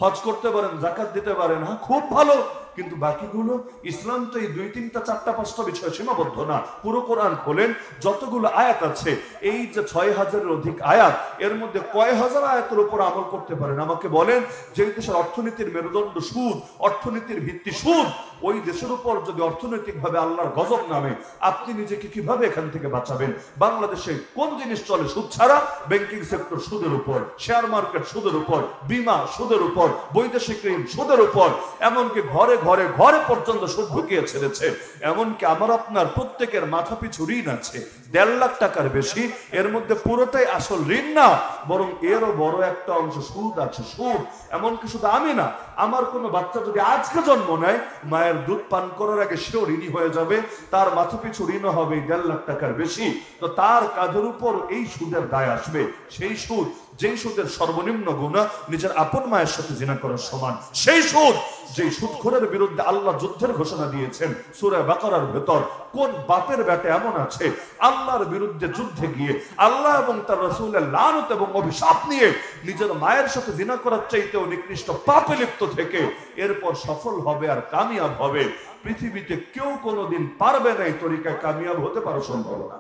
A: হজ করতে পারেন, যাকাত দিতে পারেন, হ্যাঁ খুব ভালো, কিন্তু বাকিগুলো? ইসলাম তো এই 2, 3, 4, 5টা বিষয় সীমাবদ্ধ না। পুরো কোরআন খোলেন, যতগুলো আয়াত আছে, এই যে 6000-এর অধিক আয়াত, এর মধ্যে কয় হাজার আয়াতের উপর আমল করতে পারেন আমাকে বলেন? যে দেশের অর্থনীতির মেরুদণ্ড সুদ, অর্থনীতির ভিত্তি সুদ, ওই দেশের উপর যদি অর্থনৈতিকভাবে আল্লাহর গজব নামে, আপনি নিজেকে কিভাবে এখান থেকে বাঁচাবেন? বাংলাদেশে কোন জিনিস চলে সুদ ছাড়া? ব্যাংকিং সেক্টর সুদের উপর, শেয়ার মার্কেট সুদের উপর, বীমা সুদের উপর, বৈদেশিক ঋণ সুদের উপর, এমনকি ঘরে ঘরে ঘরে পর্যন্ত সুদ ঢুকিয়ে ছেড়েছে। এমনকি আমার আপনার প্রত্যেকের মাথা পিছু ঋণ আছে 1.5 লাখ টাকার বেশি। এর মধ্যে পুরোটাই আসল ঋণ না, বরং এরও বড় একটা অংশ সুদ আছে, সুদ। এমনকি শুধু আমি না, আমার কোনো বাচ্চা যদি আজকে জন্ম নেয়, মায়ের দুধ পান করার আগে সেও ঋণী হয়ে যাবে, তার মাথা পিছু ঋণও হবে 1.5 লাখ টাকার বেশি। তো তার কাঁধের উপর এই সুদের দায় আসবে। সেই সুদ, যেই সুদের সর্বনিম্ন গুনাহ নিজের আপন মায়ের সাথে জিনা করার সমান। সেই সুদ, যেই সুদখোরের বিরুদ্ধে আল্লাহ যুদ্ধের ঘোষণা দিয়েছেন সূরা বাকারার ভেতর। কোন বাপের বেটা এমন আছে আল্লাহর বিরুদ্ধে যুদ্ধে গিয়ে আল্লাহ এবং তার রাসূলের লানত এবং অভিশাপ নিয়ে নিজের মায়ের সাথে জিনা করার চাইতেও নিকৃষ্ট পাপে লিপ্ত থেকে এরপর সফল হবে আর কামিয়াব হবে? পৃথিবীতে কেউ কোনোদিন পারবে না এই তরিকায় কামিয়াব হতে, পারা সম্ভব না।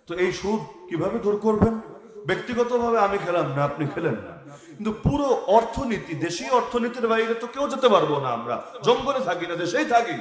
A: তো এই সুদ কিভাবে দূর করবেন? ব্যক্তিগতভাবে আমি খেলাম না, আপনি খেলেন না, কিন্তু পুরো অর্থনীতি, দেশীয় অর্থনীতির বাইরে তো কেউ যেতে পারবো না। আমরা জঙ্গলে থাকি না, দেশেই থাকি।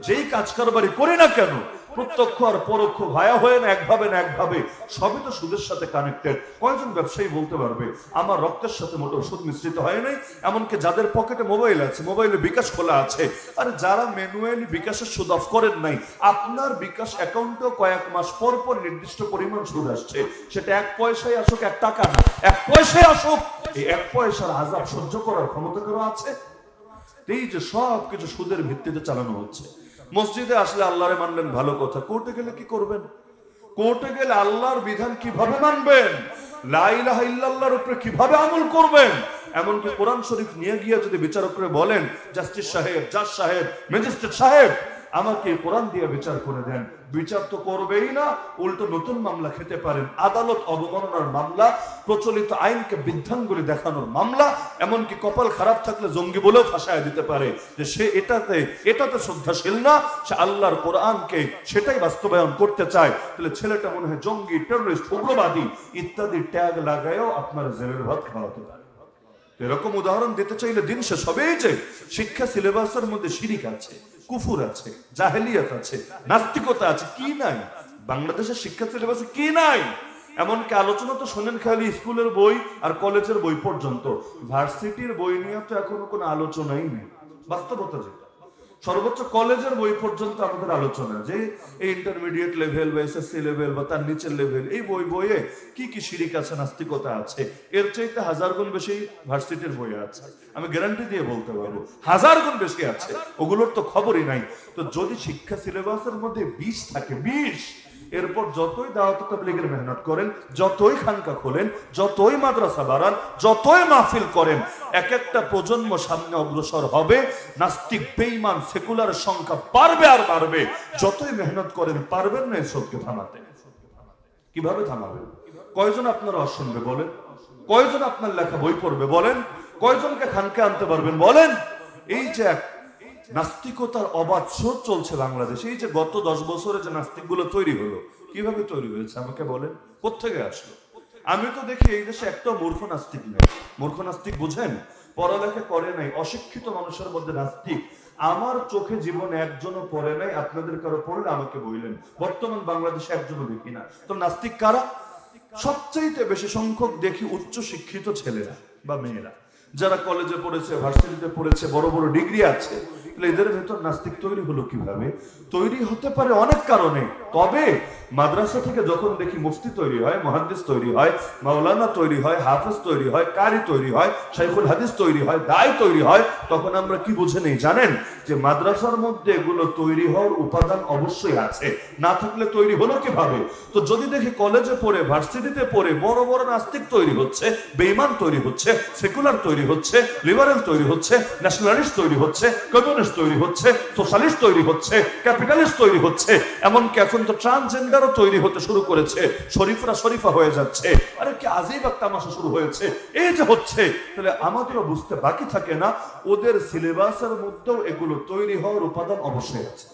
A: যেই কাজ কারবারি করি না কেন, প্রত্যক্ষ আর পরোক্ষ, ভায়া হয়ে না একভাবে সবই তো সুদের সাথে কানেক্টেড। কয়জন ব্যবসায়ী বলতে পারবে আমার রক্তের সাথে মোটেও সুদ মিশ্রিত হয় নাই? এমনকি যাদের পকেটে মোবাইল আছে, মোবাইলে বিকাশ খোলা আছে, আর যারা ম্যানুয়ালি বিকাশের সুদ অফ করেন নাই, আপনার বিকাশ অ্যাকাউন্টেও কয়েক মাস পর পর নির্দিষ্ট পরিমাণ সুদ আসছে। সেটা 1 পয়সায় আসুক, 1 টাকা না, 1 পয়সায় আসুক, এই 1 পয়সার আযাব সহ্য করার ক্ষমতা কারো আছে? এই যে সব কিছু সুদের ভিত্তিতে চালানো হচ্ছে। মসজিদে আসলে আল্লাহরে মানলেন, ভালো কথা, কোর্টে গেলে কি করবেন? কোর্টে গেলে আল্লাহর বিধান কিভাবে মানবেন? লা ইলাহা ইল্লাল্লাহর উপরে কিভাবে আমল করবেন? এমনকি কোরআন শরীফ নিয়ে গিয়ে যদি বিচারক করে বলেন, জাস্টিস সাহেব, জাজ সাহেব, ম্যাজিস্ট্রেট সাহেব, আমাকে কোরআন দিয়ে বিচার করে দেন, বিচার তো করবেই না, উল্টো নতুন মামলা খেতে পারেন। আদালত অবমাননার মামলা, প্রচলিত আইনকে বৃদ্ধাঙ্গুলি দেখানোর মামলা, এমনকি কপাল খারাপ থাকলে জঙ্গি বলেও ফাঁসায় দিতে পারে যে সে এটাতে শ্রদ্ধাশীল না, সে আল্লাহর কোরআনকে সেটাই বাস্তবায়ন করতে চায়। তাহলে ছেলেটা মনে হয় জঙ্গি, টেররিস্ট, উগ্রবাদী ইত্যাদি ট্যাগ লাগায়ও আপনার জেলের ভাত খাওয়াতে পারে। এরকম উদাহরণ দিতে চাইলে দিন শেষ হবে। এই যে শিক্ষা সিলেবাসের মধ্যে শিরিক আছে, কুফুর আছে, জাহেলিয়াত আছে, নাস্তিকতা আছে, কি নাই বাংলাদেশের শিক্ষা সিলেবাসে? কি নাই? এমনকি আলোচনা তো শোনেন খালি স্কুলের বই আর কলেজের বই পর্যন্ত, ভার্সিটির বই নিয়ে তো এখনো কোনো আলোচনাই নেই। বাস্তবতা যেটা, সর্বোচ্চ কলেজের বই পর্যন্ত আমাদের আলোচনা যে এই ইন্টারমিডিয়েট লেভেল বা এসএসসি লেভেল বা তার নিচের লেভেল, এই বইয়ে কি কি শিরিক আছে, নাস্তিকতা আছে, এর চাইতে 1000 গুণ বেশি ভার্সিটির বই আছে। আমি গ্যারান্টি দিয়ে বলতে পারবো 1000 গুণ বেশি আছে, ওগুলোর তো খবরই নাই। তো যদি শিক্ষা সিলেবাসের মধ্যে 20 থাকে, 20, এরপর যতই দাওয়াত তাবলীগের মেহনত করেন, যতই খানকা খোলেন, যতই মাদ্রাসা বাড়ান, যতই মাহফিল করেন, এক একটা প্রজন্ম সামনে অগ্রসর হবে, নাস্তিক বেঈমান সেকুলার সংখ্যা বাড়বে আর বাড়বে। যতই মেহনত করেন পারবেন না এসবকে থামাতে। কিভাবে থামাবেন? কয়জন আপনারা শুনবে বলেন? কয়জন আপনার লেখা বই পড়বে বলেন? কয়জনকে খানকা আনতে পারবেন বলেন? এই যে নাস্তিকতার অবাধ স্রোত চলছে বাংলাদেশে, এই যে গত 10 বছরে যে নাস্তিকগুলো তৈরি হলো, কিভাবে তৈরি হয়েছে আমাকে বলেন? কোত্থেকে আসলো? আমি তো দেখি এই দেশে একটা মূর্খ নাস্তিক নেই। মূর্খ নাস্তিক বুঝেন? পড়ালেখা করে নাই, অশিক্ষিত মানুষের মধ্যে নাস্তিক আমার চোখে জীবনে একজনও পড়ে নাই। আপনাদের কারো পড়লে আমাকে বললেন, বর্তমান বাংলাদেশে একজনও দেখি না। তো নাস্তিক কারা? সবচাইতে বেশি সংখ্যক দেখি উচ্চ শিক্ষিত ছেলেরা বা মেয়েরা, যারা কলেজে পড়েছে, ভার্সিটিতে পড়েছে, বড় বড় ডিগ্রি আছে। এদের ভেতর নাস্তিক তৈরি হলো কিভাবে? তৈরি হতে পারে অনেক কারণে। তবে মাদ্রাসা থেকে যখন দেখি মুফতি তৈরি হয়, মুহাদ্দিস তৈরি হয়, মাওলানা তৈরি হয়, হাফেজ তৈরি হয়, কারি তৈরি হয়, শাইখুল হাদিস তৈরি হয়, দায় তৈরি হয়, তখন আমরা কি বুঝে নেই জানেন? যে মাদ্রাসার মধ্যে এগুলো তৈরি হওয়ার উপাদান অবশ্যই আছে, না থাকলে তৈরি হলো কিভাবে? তো যদি দেখি কলেজে পড়ে, ভার্সিটিতে পড়ে বড় বড় নাস্তিক তৈরি হচ্ছে, বেঈমান তৈরি হচ্ছে, সেকুলার তৈরি হচ্ছে, লিবারেল তৈরি হচ্ছে, ন্যাশনালিস্ট তৈরি হচ্ছে, কমিউনিস্ট তৈরি হচ্ছে, সোশ্যালিস্ট তৈরি হচ্ছে, ক্যাপিটালিস্ট তৈরি হচ্ছে, এমনকি এখন তো ট্রান্সজেন্ডারও তৈরি হতে শুরু করেছে, শরীফরা শরীফা হয়ে যাচ্ছে। আরে কি আজীব এক তামাশা শুরু হয়েছে। এই যে হচ্ছে, তাহলে আমাদেরও বুঝতে বাকি থাকে না ওদের সিলেবাসের মধ্যেও এগুলো তৈরি হওয়ার উপাদান অবশ্যই আছে।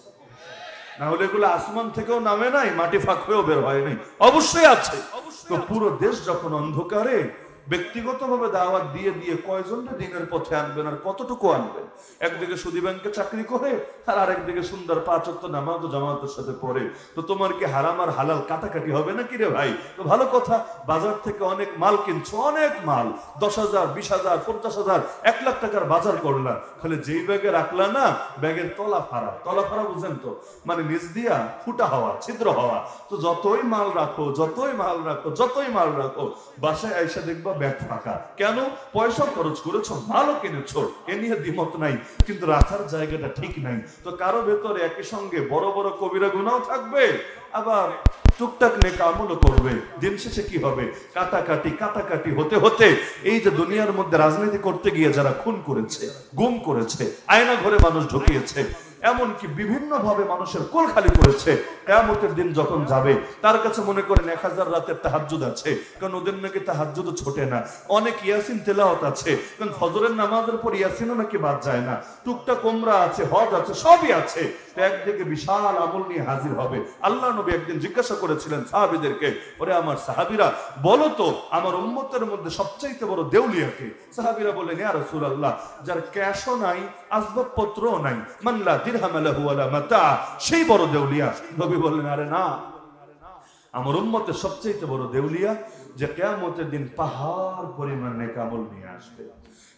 A: না হলে এগুলো আসমান থেকেও নামে নাই, মাটি ফাঁক হয়েও বের হয় নাই, অবশ্যই আছে। তো পুরো দেশ যখন অন্ধকারে, ব্যক্তিগতভাবে দাওয়াত দিয়ে দিয়ে কয়জনকে দিনের পথে আনবেন আর কতটুকু আনবেন? একদিকে সুদী ব্যাংকে চাকরি করে আর আরেকদিকে সুন্দর 5 ওয়াক্ত নামাজ ও জামাতের সাথে পড়ে। তো তোমার কি হারাম আর হালাল কাটাকাটি হবে না কি রে ভাই? তো ভালো কথা, বাজার থেকে অনেক মাল কিনছো, অনেক মাল, 10,000, 20,000, 50,000, 1 লাখ টাকার বাজার করলা, খালি যেই ব্যাগে রাখলা না, ব্যাগের তলা ফাড়া বুঝেন তো, মানে নিচ দিয়া ফুটা হওয়া, ছিদ্র হওয়া। তো যতই মাল রাখো, যতই মাল রাখো, বাসায় আইসা দেখবা ব্যাগ ফাঁকা। কেন? পয়সা খরচ করেছো, ভালো কিনেছো, এ নিয়ে দ্বিমত নাই, কিন্তু রাখার জায়গাটা ঠিক নাই। তো কারো ভেতরে একই সঙ্গে বড় বড় কবিরা গুনাহ থাকবে, আবার টুকটাক নেক আমলও করবে। দিন শেষে কি হবে? কাটাকাটি হতে হতে এই যে দুনিয়ার মধ্যে রাজনীতি করতে গিয়ে যারা খুন করেছে, গুম করেছে, আয়না ঘরে মানুষ ঢুকিয়েছে, এমনকি বিভিন্ন ভাবে মানুষের কোল খালি করেছে, কিয়ামতের দিন যখন যাবে তার কাছে মনে করেন 1000 রাতের তাহাজ্জুদ আছে, কারণ ওদের নাকি তাহাজ্জুদও ছোটে না। অনেক ইয়াসিন তেলাওয়াত আছে, কারণ ফজরের নামাজের পর ইয়াসিনও নাকি বাদ যায় না। টুকটাক উমরা আছে, হজ আছে, সবই আছে। তো একদিকে বিশাল আমল নিয়ে হাজির হবে। আল্লাহ নবী একদিন জিজ্ঞাসা করেছিলেন সাহাবীদেরকে, ওরে আমার সাহাবীরা বলো তো আমার উম্মতের মধ্যে সবচাইতে বড় দেউলিয়া কে? সাহাবীরা বললেন, ইয়া রাসূলুল্লাহ, যার ক্যাশও নাই, আসবাবপত্রও নাই, মান লা দিরহাম লাহু ওয়ালা মাতা, সেই বড় দেউলিয়া। নবী বললেন, আরে না, আমার উম্মতের সবচেয়ে বড় দেউলিয়া যে কিয়ামতের দিন পাহাড় পরিমাণ নেক আমল নিয়ে আসবে।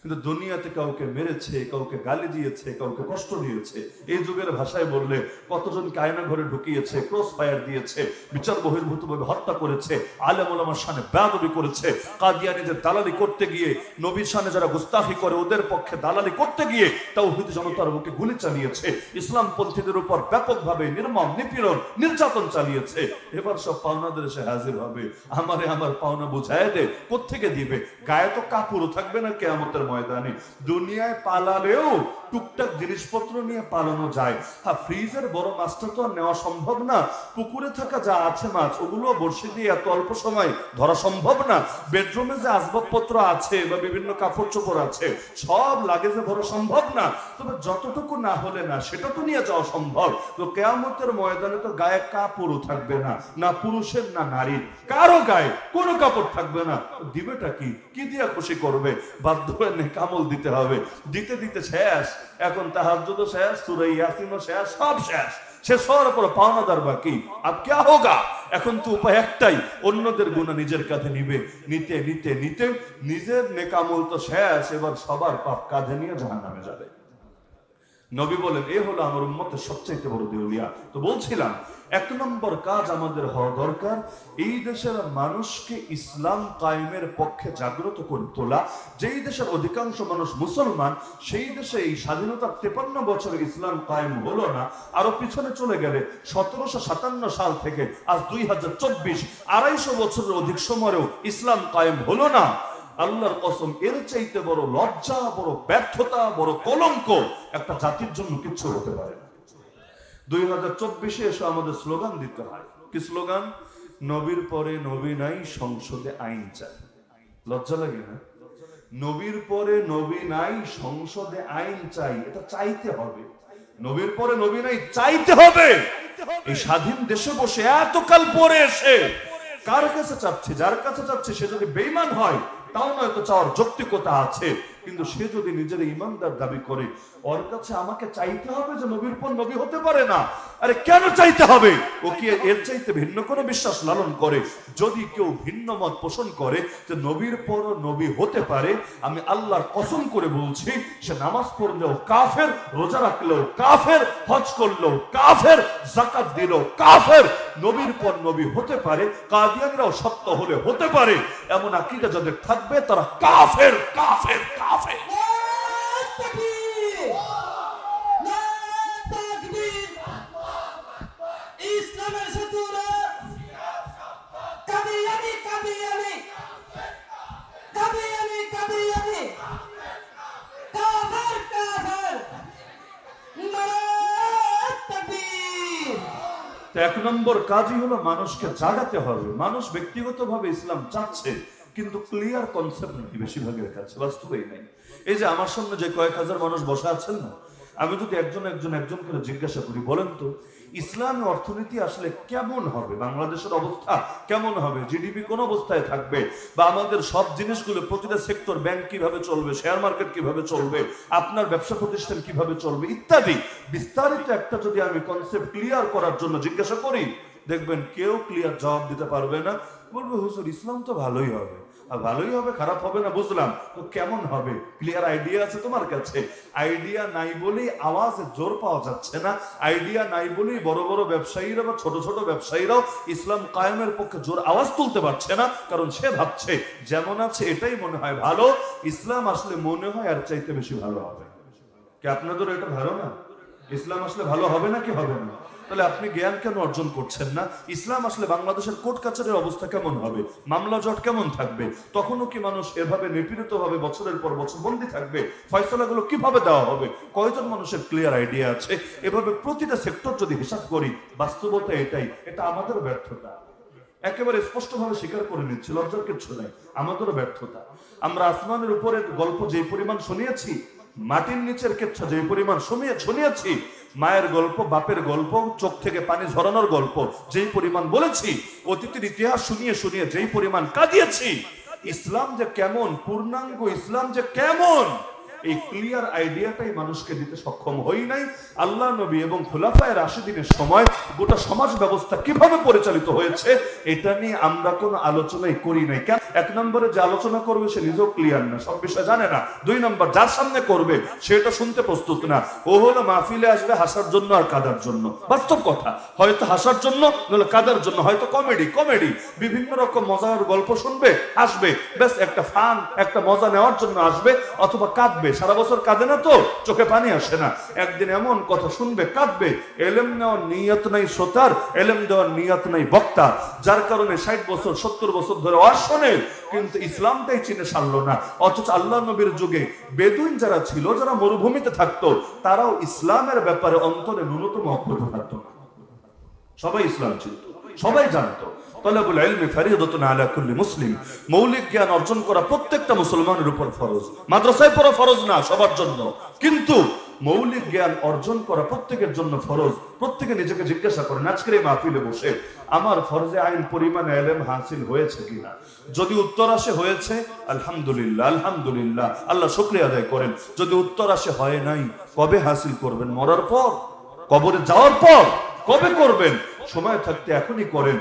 A: কিন্তু দুনিয়াতে কাউকে মেরেছে, কাউকে গালি দিয়েছে, কাউকে কষ্ট দিয়েছে, এই যুগের ভাষায় বললে কতজনকে আয়না ঘরে ঢুকিয়েছে, ক্রস ফায়ার দিয়েছে, বিচার বহির্ভূতভাবে হত্যা করেছে, আলেম ওলামার শানে বেয়াদবি করেছে, কাদিয়ানীদের দালালি করতে গিয়ে, নবীর শানে যারা গুস্তাখি করে ওদের পক্ষে দালালি করতে গিয়ে তাওহীদ জনতার বুকে গুলি চালিয়েছে, ইসলাম পন্থীদের উপর ব্যাপকভাবে নির্মম নিপীড়ন নির্যাতন চালিয়েছে। এবার সব পাওনাদের এসে হাজির হবে, আমারে আমার পাওনা বুঝায় দে। কোত্থেকে দিবে? গায়ে তো কাপড়ও থাকবে না কিয়ামতের ময়দানে। দুনিয়ায় পালালেও টুকটাক জিনিসপত্র নিয়ে পালানো যায়। হ্যাঁ, ফ্রিজের বড় মাছটা তো আর নেওয়া সম্ভব না, পুকুরে থাকা যা আছে মাছ ওগুলো বর্ষি দিয়ে এত অল্প সময় ধরা সম্ভব না। বেডরুমে যে আসবাবপত্র আছে বা বিভিন্ন কাপড় চোপড় আছে সব লাগেজে ভরা সম্ভব না। তবে যতটুকু না হলে না সেটা তো নিয়ে যাওয়া সম্ভব। তো কিয়ামতের ময়দানে তো গায়ে কাপড়ও থাকবে না, না পুরুষের না নারীর, কারো গায়ে কোনো কাপড় থাকবে না। দিবেটা কি? কি দিয়া খুশি করবে? বাধ্য হয়ে নেক আমল দিতে হবে। দিতে দিতে শেষ, এখন তাহাজ্জুদও শেষ, সূরা ইয়াসিনও শেষ, সব শেষ। শেষ হওয়ার পর পাওনাদার বাকি। আব ক্যা হোগা? এখন তো উপায় একটাই, অন্যদের গুনাহ নিজের কাঁধে নিবে। নিতে নিতে নিতে নিজের নেক আমল তো শেষ, এবার সবার পাপ কাঁধে নিয়ে জাহান্নামে যাবে। নবী বলেন, এ হলো আমার উম্মতের সবচেয়ে বড় দেউলিয়া। তো বলছিলাম, এক নম্বর কাজ আমাদের হওয়া দরকার, এই দেশের মানুষকে ইসলাম কায়েমের পক্ষে জাগ্রত করে তোলা। যেই দেশের অধিকাংশ মানুষ মুসলমান, সেই দেশে এই স্বাধীনতার 53 বছরে ইসলাম কায়েম হলো না। আরো পিছনে চলে গেলে 1757 সাল থেকে আজ 2024, 250 বছরের অধিক সময়েও ইসলাম কায়েম হলো না। আল্লাহর কসম, এর চাইতে বড় লজ্জা, বড় ব্যর্থতা, বড় কলঙ্ক একটা জাতির জন্য কিছু হতে পারে না। 2024-এ এসে আমাদের স্লোগান দিতে হয়। কি স্লোগান? নবীর পরে নবী নাই, সংসদে আইন চাই। লজ্জা লাগে না? নবীর পরে নবী নাই, সংসদে আইন চাই। এটা চাইতে হবে। নবীর পরে নবী নাই, চাইতে হবে। এই স্বাধীন দেশে বসে এতকাল পরে এসে কার কাছে চাচ্ছে? যার কাছে চাচ্ছে সে যদি বেঈমান হয় তাও নয়তো চাওয়ার যৌক্তিকতা আছে, কিন্তু সে যদি নিজের ইমানদার দাবি করে, ওর কাছে আমাকে চাইতে হবে যে নবীর পর নবী হতে পারে না। আরে কেন চাইতে হবে? ও কি এর চাইতে ভিন্ন কোনো বিশ্বাস লালন করে? যদি কেউ ভিন্ন মত পোষণ করে যে নবীর পর নবী হতে পারে, আমি আল্লাহর কসম করে বলছি, সে নামাজ পড়লেও কাফের, রোজা রাখলেও কাফের, হজ করলেও কাফের, যাকাত দিলেও কাফের। নবীর পর নবী হতে পারে, কাদিয়ানীরাও সত্য হলে হতে পারে, এমন আকীদা যাদের থাকবে তারা কাফের, কাফের, কাফের। এক নম্বর কাজই হলো মানুষকে জাগাতে হবে। মানুষ ব্যক্তিগতভাবে ইসলাম চাচ্ছে, কিন্তু ক্লিয়ার কনসেপ্ট নেই বেশিরভাগের কাছে, বাস্তবেই নাই। এই যে আমার সামনে যে কয়েক হাজার মানুষ বসে আছেন না, আমি যদি একজন করে জিজ্ঞাসা করি, বলেন তো ইসলামী অর্থনীতি আসলে কেমন হবে, বাংলাদেশের অবস্থা কেমন হবে, জিডিপি কোন অবস্থায় থাকবে, বা আমাদের সব জিনিসগুলো প্রতিটা সেক্টর, ব্যাংক কিভাবে চলবে, শেয়ার মার্কেট কিভাবে চলবে, আপনার ব্যবসা প্রতিষ্ঠান কিভাবে চলবে, ইত্যাদি বিস্তারিত একটা যদি আমি কনসেপ্ট ক্লিয়ার করার জন্য জিজ্ঞাসা করি, দেখবেন কেউ ক্লিয়ার জবাব দিতে পারবে না। বলবে, হুজুর ইসলাম তো ভালোই হবে। ভালোই হবে, খারাপ হবে না বুঝলাম, তো কেমন হবে? ক্লিয়ার আইডিয়া আছে তোমার কাছে? আইডিয়া নাই বলেই আওয়াজে জোর পাওয়া যাচ্ছে না। আইডিয়া নাই বলেই বড় বড় ব্যবসায়ীরা বা ছোট ছোট ব্যবসায়ীরাও ইসলাম কায়েমের পক্ষে জোর আওয়াজ তুলতে পারছে না, কারণ সে ভাবছে যেমন আছে এটাই মনে হয় ভালো। ইসলাম আসলে মনে হয় আর চাইতে বেশি ভালো হবে। কি আপনাদের এটা ধারণা ইসলাম আসলে ভালো হবে না কি হবে না? তাহলে আপনি জ্ঞান কেন অর্জন করছেন না? ইসলাম আসলে বাংলাদেশের কোর্ট কাছারির অবস্থা কেমন হবে, মামলা জট কেমন থাকবে, তখনও কি মানুষ এভাবে নিপীড়িত হবে, বছরের পর বছর বন্দী থাকবে, ফয়সালাগুলো কিভাবে দেওয়া হবে, কয়জন মানুষের ক্লিয়ার আইডিয়া আছে? এভাবে প্রতিটা সেক্টর যদি হিসাব করি, বাস্তবতা এটাই, এটা আমাদের ব্যর্থতা। একেবারে স্পষ্টভাবে স্বীকার করে নিচ্ছি, লজ্জার কিছু নাই, আমাদেরও ব্যর্থতা। আমরা আসমানের উপরের গল্প যে পরিমাণ শুনিয়েছি, মাটির নিচের কেচ্ছা যে পরিমাণ শুনিয়েছি, মায়ের গল্প, বাপের গল্প, চোখ থেকে পানি ঝরানোর গল্প যেই পরিমাণ বলেছি, অতীতের ইতিহাস শুনিয়ে শুনিয়ে যেই পরিমাণ কাঁদিয়েছি, ইসলাম যে কেমন, পূর্ণাঙ্গ ইসলাম যে কেমন, এই ক্লিয়ার আইডিয়াটাই মানুষকে দিতে সক্ষম হই নাই। আল্লাহ নবী এবং খোলাফায়ে রাশিদিনের সময় গোটা সমাজ ব্যবস্থা কিভাবে পরিচালিত হয়েছে এটা নিয়ে আমরা কোনো আলোচনাই করি নাই। কেন? এক নম্বরে যে আলোচনা করবে সে নিজেও ক্লিয়ার না, সব বিষয় জানে না। দুই নম্বর, যার সামনে করবে সেটা শুনতে প্রস্তুত না। ও হলো মাহফিলে আসবে হাসার জন্য আর কাদার জন্য। বাস্তব কথা, হয়তো হাসার জন্য নইলে কাদার জন্য, হয়তো কমেডি বিভিন্ন রকম মজার গল্প শুনবে, আসবে, ব্যাস একটা ফান, একটা মজা নেওয়ার জন্য আসবে, অথবা কাঁদবে। সারা বছর কাঁদে না তো, চোখে পানি আসে না, একদিন এমন কথা শুনবে, কাঁদবে। এলেম নেওয়ার নিয়ত নাই শ্রোতার, এলেম দেওয়ার নিয়ত নাই বক্তা, যার কারণে 60 বছর 70 বছর ধরে ওয়াজ শোনে কিন্তু ইসলামটাই চিনে সারলো না। অথচ আল্লাহ নবীর যুগে বেদুইন যারা ছিল, যারা মরুভূমিতে থাকতো, তারাও ইসলামের ব্যাপারে অন্তরে ন্যূনতম অজ্ঞতা থাকতো না। সবাই ইসলাম চিনত, সবাই জানতো। তালাবুল ইলমি ফরিদাতুন আলা কুল্লি মুসলিম, মৌলিক জ্ঞান অর্জন করা প্রত্যেকটা মুসলমানের উপর ফরজ। মাদ্রাসায় পড়া ফরজ না সবার জন্য, কিন্তু মৌলিক জ্ঞান অর্জন করা প্রত্যেকের জন্য ফরজ। প্রত্যেকে নিজেকে জিজ্ঞাসা করেন, আজকের এই মাহফিলে বসে আমার ফরজে আইন পরিমাণ ইলম হাসিল হয়েছে কিনা। যদি উত্তর আসে হয়েছে, আলহামদুলিল্লাহ আলহামদুলিল্লাহ, আল্লাহ শুকরিয়া আদায় করেন। যদি উত্তর আসে হয় নাই, কবে হাসিল করবেন? মরার পর? কবরে যাওয়ার পর? কবে করবেন? সময় থাকতে এখনই করেন।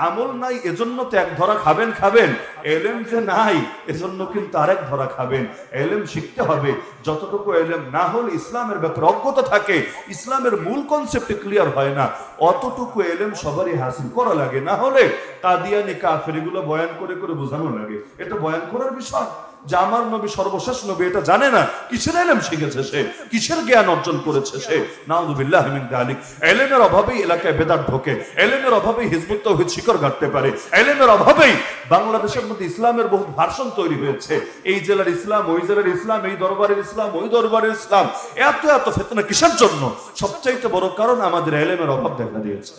A: আমল নাই এজন্য তো এক ধরা খাবেন, এলেম যে নাই এজন্য কিন্তু আরেক ধরা খাবেন। এলেম শিখতে হবে। যতটুকু এলেম না হলে ইসলামের ব্যাপারে অজ্ঞতা থাকে, ইসলামের মূল কনসেপ্ট ক্লিয়ার হয় না, অতটুকু এলেম সবারই হাসিল করা লাগে। না হলে কাদিয়ানি কাফের এগুলো বয়ান করে করে বোঝানো লাগে। এটা বয়ান করার বিষয় যে আমার নবী সর্বশেষ নবী, এটা জানে না। কিসের ইলম শিখেছে সে? কিসের জ্ঞান অর্জন করেছে সে? নাউযুবিল্লাহ মিন যালিক। ইলমের অভাবেই এলাকায় বেদাত ঢোকে, ইলমের অভাবেই হিজবুত তাওহীদ শিকড় গাড়তে পারে, ইলমের অভাবেই বাংলাদেশের মধ্যে ইসলামের বহু ভার্সন তৈরি হয়েছে। এই জেলার ইসলাম, ওই জেলার ইসলাম, এই দরবারের ইসলাম, ওই দরবারের ইসলাম। এত ফিতনা কিসের জন্য? সবচাইতে বড় কারণ আমাদের ইলমের অভাব দেখা দিয়েছে।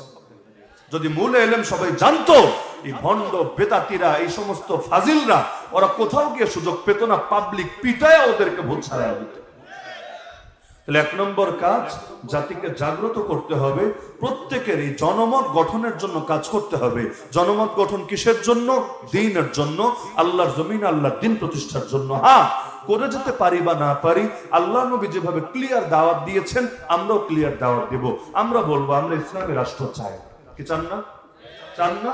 A: যদি মূল ইলম সবাই জানতো, এই ভণ্ড বেদাতিরা, এই সমস্ত ফাজিলরা, ওরা কোথাও গিয়ে সুযোগ পেত না, পাবলিক পিটায় ওদেরকে ভোট ছাড়া দিত। তাহলে এক নম্বর কাজ, জাতিকে জাগ্রত করতে হবে। প্রত্যেকের এই জনমত গঠনের জন্য কাজ করতে হবে। জনমত গঠন কিসের জন্য? দ্বীনের জন্য, আল্লাহর জমিন, আল্লাহর দ্বীন প্রতিষ্ঠার জন্য। হ্যাঁ, করে যেতে পারি বা না পারি, আল্লাহ নবী যেভাবে ক্লিয়ার দাওয়াত দিয়েছেন আমরাও ক্লিয়ার দাওয়াত দেব। আমরা বলবো আমরা ইসলামের রাষ্ট্র চাই। কি চান না? চান না?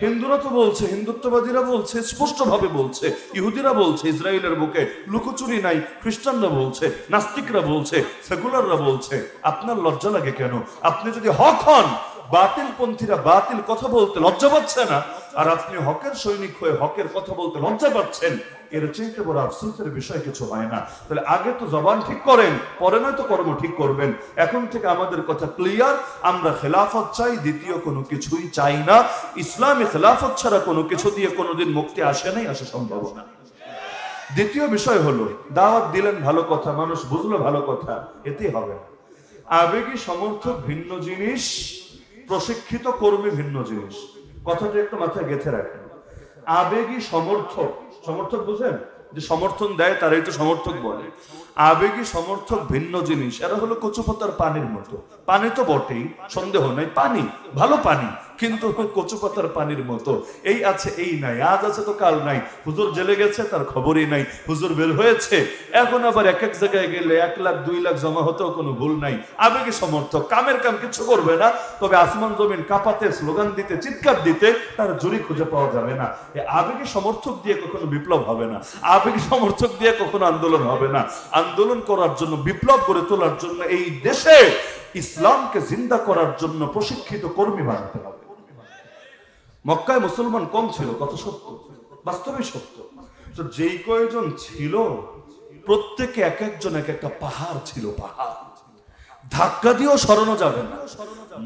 A: হিন্দুরা তো বলছে, হিন্দুত্ববাদীরা বলছে, স্পষ্ট ভাবে বলছে, ইহুদিরা বলছে ইসরায়েলের বুকে লুকোচুরি নাই, খ্রিস্টানরা বলছে, নাস্তিকরা বলছে, সেকুলাররা বলছে। আপনার লজ্জা লাগে কেন? আপনি যদি হক হন, বাতিল পন্থীরা বাতিল কথা বলতে লজ্জা পাচ্ছে না, আর আপনি হকের সৈনিক হয়ে হকের কথা বলতে লজ্জা পাচ্ছেন, এর চাইতে বড় আফসোসের বিষয় কিছু হয় না। তাহলে আগে তো জবান ঠিক করেন, পরে নয়তো কর্ম ঠিক করবেন। এখন থেকে আমাদের কথা ক্লিয়ার, আমরা খেলাফত চাই, দ্বিতীয় কোনো কিছুই চাই না। ইসলামী খেলাফত ছাড়া কোনো কিছু দিয়ে কোনোদিন মুক্তি আসে নাই, আসা সম্ভব না। দ্বিতীয় বিষয় হলো, দাওয়াত দিলেন ভালো কথা, মানুষ বুঝলো ভালো কথা, এতেই হবে না। আবেগী সমর্থক ভিন্ন জিনিস, প্রশিক্ষিত কর্মী ভিন্ন জিনিস। কথাটা একটু মাথায় গেঁথে রাখেন। আবেগী সমর্থক, সমর্থক বুঝেন, যে সমর্থন দেয় তারাই তো সমর্থক বলে। আবেগী সমর্থক ভিন্ন জিনিস। এরা হলো কচুপাতার পানির মতো। পানি তো বটেই, সন্দেহ নাই, পানি, ভালো পানি, কিন্তু কচুপাতার পানির মতো। এই আছে এই নাই, আজ আছে তো কাল নাই। হুজুর জেলে গেছে তার খবরই নাই, হুজুর বের হয়েছে, এখন আবার এক এক জায়গায় গেলে 1 লাখ 2 লাখ জমা হতেও কোনো ভুল নাই। আবেগী সমর্থক কামের কাম কিছু করবে না, তবে আসমান জমিন কাঁপাতে, স্লোগান দিতে, চিৎকার দিতে তার জুড়ি খুঁজে পাওয়া যাবে না। এই আবেগী সমর্থক দিয়ে কখনো বিপ্লব হবে না, আবেগী সমর্থক দিয়ে কখনো আন্দোলন হবে না। আন্দোলন করার জন্য, বিপ্লব করে তোলার জন্য, এই দেশে ইসলামকে জিন্দা করার জন্য প্রশিক্ষিত কর্মী বানাতে হবে। মক্কায় মুসলমান কম ছিল, কত সত্য, বাস্তবে সত্য। তো যেই কয়জন ছিল, প্রত্যেকে এক একজন এক একটা পাহাড় ছিল, পাহাড়। ধাক্কা দিয়েও সরানো যাবে না,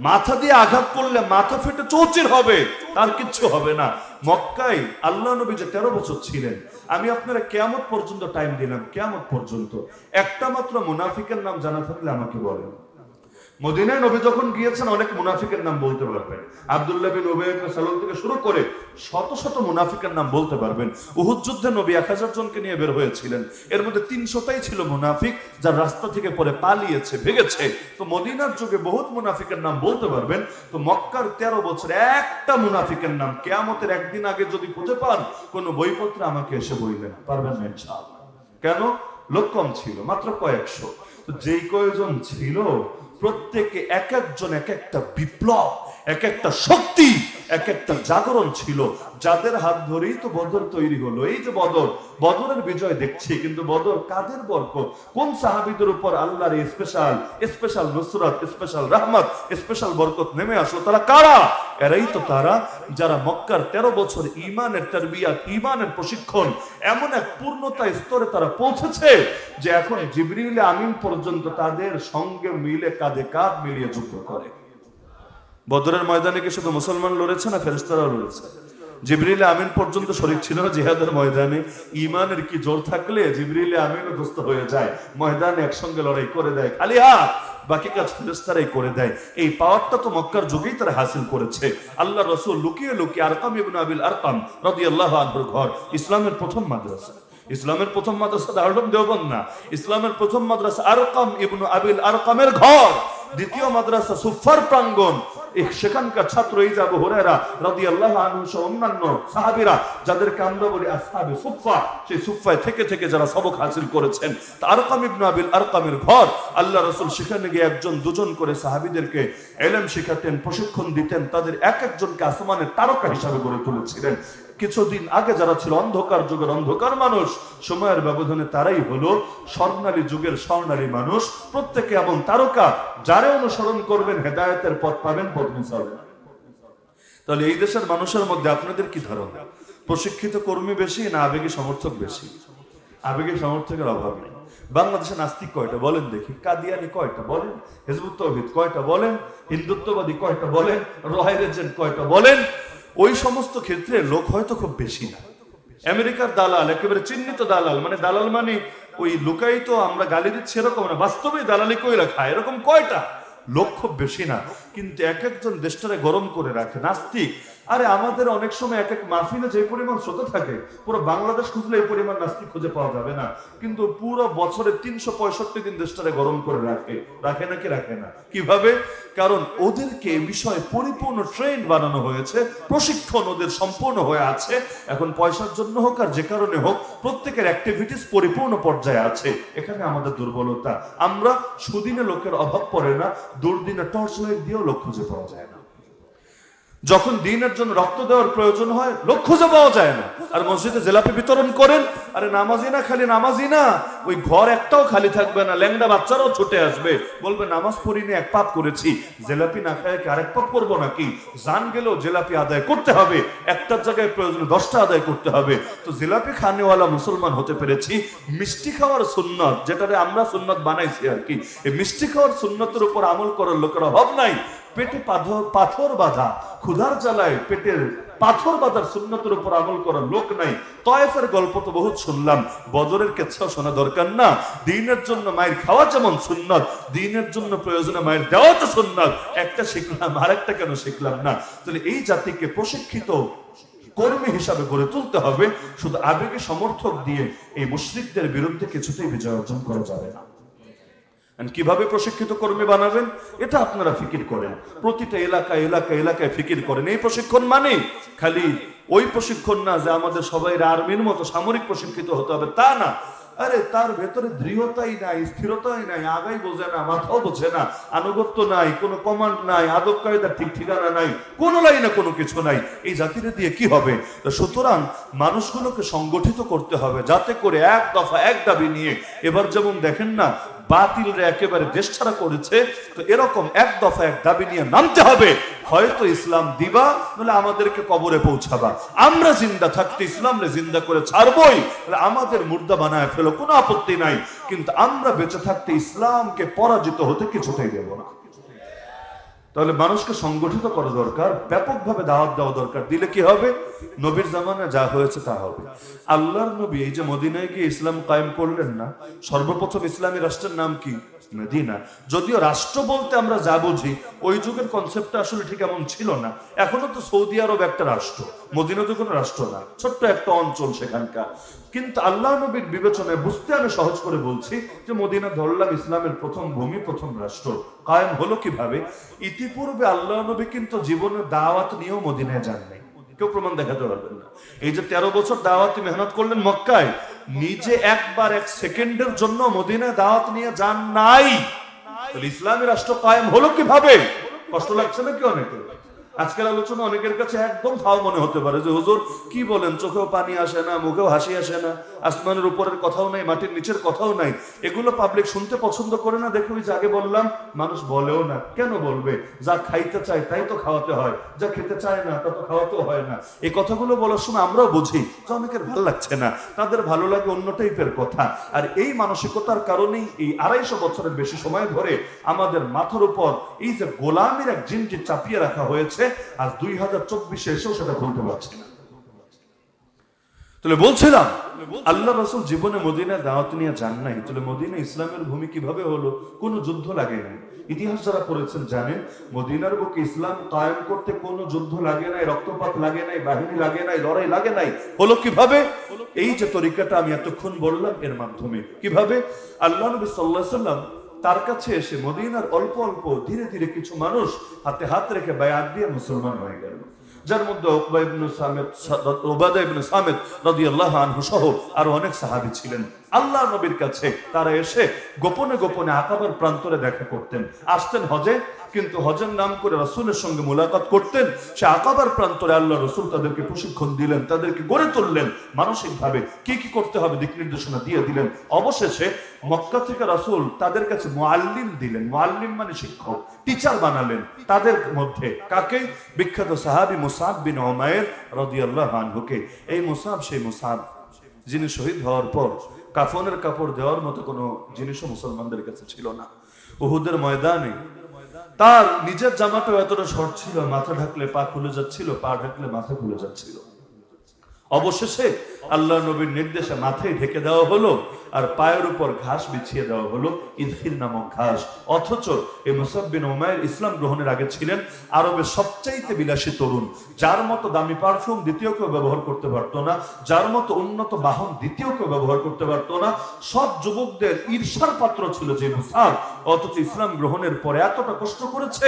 A: মাথা দিয়ে আঘাত করলে মাথা ফেটে চৌচির হবে, তার কিচ্ছু হবে না। মক্কায় আল্লাহ নবী যে 13 বছর ছিলেন, আমি আপনারা কিয়ামত পর্যন্ত টাইম দিলাম, কিয়ামত পর্যন্ত একটা মাত্র মুনাফিকের নাম জানা থাকলে আমাকে বলেন। মদিনায় নবী যখন গিয়েছেন অনেক মুনাফিকের নাম বলতে পারবেন, আব্দুল্লাহ বিন উবাই ইবনে সালুল থেকে শুরু করে শত শত মুনাফিকের নাম বলতে পারবেন। উহুদ যুদ্ধে নবী 1000 জনকে নিয়ে বের হয়েছিলেন, এর মধ্যে 300টাই ছিল মুনাফিক, যার রাস্তা থেকে পরে পালিয়েছে, ভেগেছে। তো মদিনার যুগে বহুত মুনাফিকের নাম বলতে পারবেন। তো মক্কার 13 বছর একটা মুনাফিকের নাম কিয়ামতের একদিন আগে যদি খুঁজে পান কোন বইপত্রে আমাকে এসে বলবেন, পারবেন না ইনশাআল্লাহ। কেন? লোক কম ছিল, মাত্র কয়েকশো। তো যেই কয়েকজন ছিল প্রত্যেকে এক একজন এক একটা বিপ্লব, এক একটা শক্তি, এক একটা জাগরণ ছিল, যাদের হাত ধরেই তো বদর তৈরি হলো। এই যে বদরের বিজয় দেখছি, কিন্তু বদর কাদের বরকত, কোন সাহাবীদের উপর আল্লাহর স্পেশাল নুসরাত, স্পেশাল রহমত, স্পেশাল বরকত নেমে আসলো? তারা কারা? এরাই তো তারা যারা মক্কার 13 বছর ঈমানের তারবিয়াত, ঈমানের প্রশিক্ষণ এমন এক পূর্ণতা স্তরে তারা পৌঁছেছে যে এখন জিবরিল আমিন পর্যন্ত তাদের সঙ্গে মিলে কাঁধে কাঁধ মিলিয়ে যুদ্ধ করে। বদরের ময়দানে কি শুধু মুসলমান লড়েছে না ফেরেশতারাও লড়েছে? জিবরিল আমিন পর্যন্ত শরীক ছিল না জিহাদের ময়দানে। ঈমানের কি জোর থাকলে জিবরিল আমিনও দুস্থ হয়ে যায়, ময়দানে একসঙ্গে লড়াই করে দেয়, খালি হাত, বাকি কাজ ফেরেশতারাই করে দেয়। এই পাওয়ারটা তো মক্কার যুগেই তারা হাসিল করেছে। আল্লাহ রাসূল লুকিয়ে লুকিয়ে আরকাম ইবনে আবিল আরকাম রাদিয়াল্লাহু আনহুর ঘর, ইসলামের প্রথম মাদ্রাসা, ইসলামের প্রথম মাদ্রাসা দারুল দেওবন্দ না, ইসলামের প্রথম মাদ্রাসা আরকাম ইবনে আবিল আরকামের ঘর। দ্বিতীয় মাদ্রাসা সুফার প্রাঙ্গণ, সেখানকার ছাত্র এই যে আবু হুরায়রা রাদিয়াল্লাহু আনহু সহ অন্যান্য সাহাবীরা যাদেরকে আমরা বলি আসহাবে সুফা, সেই সুফায় থেকে থেকে যারা সবক হাসিল করেছেন, আরকাম ইবনে আবিল আরকামের ঘর। আল্লাহ রাসূল সেখানে গিয়ে একজন দুজন করে সাহাবীদেরকে ইলম শেখাতেন, প্রশিক্ষণ দিতেন, তাদের এক একজনকে আসমানের তারকা হিসাবে গড়ে তুলেছিলেন। কিছুদিন আগে যারা ছিল অন্ধকার যুগের অন্ধকার মানুষ, সময়ের ব্যবধানে তারাই হলো স্বর্ণালী যুগের স্বর্ণালী মানুষ। প্রত্যেকে এমন তারকা যারে অনুসরণ করবেন হেদায়েতের পথ পাবেন, পথ মিসাবেন। তাহলে এই দেশের মানুষের মধ্যে আপনাদের কি ধারণা? প্রশিক্ষিত কর্মী বেশি না আবেগী সমর্থক বেশি? আবেগী সমর্থকের অভাব নেই। বাংলাদেশে নাস্তিক কয়টা বলেন দেখি? কাদিয়ানি কয়টা বলেন? হিজবুত তাওহীদ কয়টা বলেন? হিন্দুত্ববাদী কয়টা বলেন? রয়্যাল এজেন্ট কয়টা বলেন? ওই সমস্ত ক্ষেত্রে লোক হয়তো খুব বেশি না। আমেরিকার দালাল, একেবারে চিহ্নিত দালাল, মানে দালাল মানে ওই লুকায়িত আমরা গালি দিচ্ছি এরকম না, বাস্তবে দালালি কইরা খায়, এরকম কয়টা লোক খুব বেশি না। কিন্তু এক একজন দেশটারে গরম করে রাখে নাস্তিক। আরে আমাদের অনেক সময় এক এক মাহফিলে যে পরিমাণ শ্রোতা থাকে, পুরো বাংলাদেশ খুঁজলে এই পরিমাণ নাস্তিক খুঁজে পাওয়া যাবে না। কিন্তু পুরো বছরে 365 দিন দেশটারে গরম করে রাখে নাকি রাখে না? কিভাবে? কারণ ওদেরকে এই বিষয়ে পরিপূর্ণ ট্রেন বানানো হয়েছে, প্রশিক্ষণ ওদের সম্পূর্ণ হয়ে আছে। এখন পয়সার জন্য হোক আর যে কারণে হোক, প্রত্যেকের অ্যাক্টিভিটিস পরিপূর্ণ পর্যায়ে আছে। এখানে আমাদের দুর্বলতা, আমরা সুদিনে লোকের অভাব পড়ে না, দুর্দিনে টর্চ লাইট দিয়েও লোক খুঁজে পাওয়া যায় না। যখন দিনের জন্য রক্ত দেওয়ার প্রয়োজন হয় লোক খুঁজে পাওয়া যায় না। আর মসজিদে জিলাপি বিতরণ করেন, আরে নামাজি না, খালি নামাজি না, ওই ঘর একটাও খালি থাকবে না, ল্যাংড়া বাচ্চারাও ছুটে আসবে, বলবে নামাজ পড়িনি, এক পাপ করেছি, জিলাপি না খায় কি আরেক পাপ করবো নাকি? জান গেলেও জিলাপি আদায় করতে হবে, একটার জায়গায় প্রয়োজনে 10টা আদায় করতে হবে। তো জিলাপি খানেওয়ালা মুসলমান হতে পেরেছি। মিষ্টি খাওয়ার সুন্নত, যেটারে আমরা সুন্নত বানাইছি আর কি, এই মিষ্টি খাওয়ার সুন্নতের উপর আমল করার লোকের অভাব নাই। পেটে পাথর বাঁধা, ক্ষুধার জ্বালায় পেটের পাথর বাঁধার সুন্নতের উপর আমল করার লোক নাই। তয়েফের গল্প তো বহুত শুনলাম, বদরের কেচ্ছাও শোনা দরকার না। দিনের জন্য মায়ের খাওয়া যেমন সুন্নত, দিনের জন্য প্রয়োজনে মায়ের দেওয়া তো সুন্নত। একটা শিখলাম, আরেকটা কেন শিখলাম না? তাহলে এই জাতিকে প্রশিক্ষিত কর্মী হিসাবে গড়ে তুলতে হবে। শুধু আবেগে সমর্থক দিয়ে এই মুশরিকদের বিরুদ্ধে কিছুতেই বিজয় অর্জন করা যাবে না। কিভাবে প্রশিক্ষিত কর্মী বানাবেন এটা আপনারা ফিকির করেন, প্রতিটা এলাকায় ফিকির করেন। এই প্রশিক্ষণ মানে খালি ওই প্রশিক্ষণ না যে আমাদের সবাই আর্মির মতো সামরিক প্রশিক্ষিত হতে হবে, তা না। আরে তার ভেতরে দৃঢ়তাই নাই, স্থিরতাই নাই, আগাই বোঝে না, মাথাও বোঝে না, আনুগত্য নাই, কোনো কমান্ড নাই, আদব কায়দা ঠিক ঠিকানা নাই, কোনো লাইনে কোনো কিছু নাই, এই জাতিরে দিয়ে কি হবে? সুতরাং মানুষগুলোকে সংগঠিত করতে হবে, যাতে করে এক দফা এক দাবি নিয়ে, এবার যেমন দেখেন না বাতিলরা একেবারে দেশ ছাড়া করেছে, তো এরকম এক দফা এক দাবি নিয়ে নামতে হবে। হয়তো ইসলাম দিবা, নাহলে আমাদেরকে কবরে পৌঁছাবা। আমরা জিন্দা থাকতে ইসলামরে জিন্দা করে ছাড়বই, আমাদের মুর্দা বানায় ফেলো, কোনো আপত্তি নাই, কিন্তু আমরা বেঁচে থাকতে ইসলামকে পরাজিত হতে কিছুতেই দেব না। তাহলে মানুষকে সংগঠিত করা দরকার, ব্যাপকভাবে দাওয়াত দেওয়া দরকার। দিলে কি হবে? নবীর জামানায় যা হয়েছে তা হবে। আল্লাহর নবী এই যে মদিনায় গিয়ে ইসলাম কায়েম করলেন না, সর্বপ্রথম ইসলামী রাষ্ট্রের নাম কি? মদিনা। যদিও রাষ্ট্র বলতে আমরা যা বুঝি, ওই যুগের কনসেপ্টটা আসলে ঠিক এমন ছিল না। এখনো তো সৌদি আরব একটা রাষ্ট্র, মদিনা তো কোনো রাষ্ট্র না, ছোট্ট একটা অঞ্চল সেখানকার। কিন্তু আল্লাহ নবীর বিবেচনায় বুঝতে আমি সহজ করে বলছি যে মদিনা ধরলাম ইসলামের প্রথম ভূমি, প্রথম রাষ্ট্র। কায়েম হলো কিভাবে? ইতিপূর্বে আল্লাহ নবী কিন্তু জীবনে দাওয়াত নিয়েও মদিনায় যান নাই, কেউ প্রমাণ দেখাতে পারবেন না। এই যে 13 বছর দাওয়াতি মেহনত করলেন মক্কায়, নিজে একবার এক সেকেন্ডের জন্য মদিনায় দাওয়াত নিয়ে যান নাই, তাহলে ইসলামী রাষ্ট্র কায়েম হলো কিভাবে? কষ্ট লাগছে নাকি অনেকে? আজকের আলোচনা অনেকের কাছে একদম ফাও মনে হতে পারে যে হুজুর কি বলেন, চোখেও পানি আসে না, মুখেও হাসি আসে না, আসমানের উপরের কথাও নাই, মাটির নিচের কথাও নাই, এগুলো পাবলিক শুনতে পছন্দ করে না। দেখো যে আগে বললাম, মানুষ বলেও না, কেন বলবে? যা খাইতে চায় তাই তো খাওয়াতে হয়, যা খেতে চায় না তা তো খাওয়াতেও হয় না। এই কথাগুলো বলার সময় আমরাও বুঝি যে অনেকের ভালো লাগছে না, তাদের ভালো লাগে অন্য টাইপের কথা। আর এই মানসিকতার কারণেই এই 250 বছরের বেশি সময় ধরে আমাদের মাথার উপর এই যে গোলামের এক জিনকে চাপিয়ে রাখা হয়েছে, আজ 2024 এসেও সেটা বলতে পারছি না। তাহলে বলছিলাম, আল্লাহ রাসূল জীবনে মদিনায় দাওয়াত নিয়ে যান নাই, তাহলে মদিনা ইসলামের ভূমি কিভাবে হলো? কোনো যুদ্ধ লাগে নাই। ইতিহাস যারা পড়েছেন জানেন, মদিনার বুকে ইসলাম কায়েম করতে কোনো যুদ্ধ লাগে নাই, রক্তপাত লাগে নাই, বাহিনী লাগে নাই, লড়াই লাগে নাই। হলো কিভাবে? এই যে তরিকাটা আমি এতক্ষণ বললাম, এর মাধ্যমে। কিভাবে? আল্লাহ নবী সাল্লাল্লাহু আলাইহি সাল্লাম তার কাছে এসে মদিনার অল্প অল্প ধীরে ধীরে কিছু মানুষ হাতে হাত রেখে বায়াত দিয়ে মুসলমান হয়ে গেল, যার মধ্যে উবাদা ইবনে সামিত রাদিয়াল্লাহু আনহু সহ আরো অনেক সাহাবী ছিলেন। আল্লাহ নবীর কাছে তারা এসে গোপনে গোপনে আকাবার প্রান্তরে দেখা করতেন, আসতেন হজে, কিন্তু হজের নাম করে রাসূলের সঙ্গে মুলাকাত করতেন। সে আকাবার প্রান্তরে আল্লাহ রাসূল তাদেরকে প্রশিক্ষণ দিলেন, তাদেরকে গড়ে তুললেন মানসিকভাবে, কি কি করতে হবে দিক নির্দেশনা দিয়ে দিলেন। অবশেষে মক্কা থেকে রাসূল তাদের কাছে মুআল্লিম দিলেন, মুআল্লিম মানে শিক্ষক, টিচার বানালেন তাদের মধ্যে। কাকে? বিখ্যাত সাহাবী মুসআব বিন উমাইর রাদিয়াল্লাহু আনহুকে। এই মুসআব সেই মুসআব যিনি শহীদ হওয়ার পর কাফনের কাপড় দেওয়ার মতো কোনো জিনিসও মুসলমানদের কাছে ছিল না। উহুদের ময়দানে তার নিজের জামাটাও এতটা শর্ট ছিল, মাথা ঢাকলে পা খুলে যাচ্ছিল, পা ঢাকলে মাথা খুলে যাচ্ছিল। অবশেষে আল্লাহ নবীর নির্দেশে মাথায় ঢেকে দেওয়া হলো আর পায়ের উপর ঘাস বিছিয়ে দেওয়া হলো, ইদখির নামক ঘাস। অথচ এই মুসআব বিন উমাইর ইসলাম গ্রহণের আগে ছিলেন আরবের সবচাইতে বিলাসী তরুণ, যার মতো দামি পারফিউম দ্বিতীয় কেউ ব্যবহার করতে পারতো না, যার মতো উন্নত বাহন দ্বিতীয় কেউ ব্যবহার করতে পারতো না। সব যুবকদের ঈর্ষার পাত্র ছিল যে মুসআব, অথচ ইসলাম গ্রহণের পরে এতটা কষ্ট করেছে,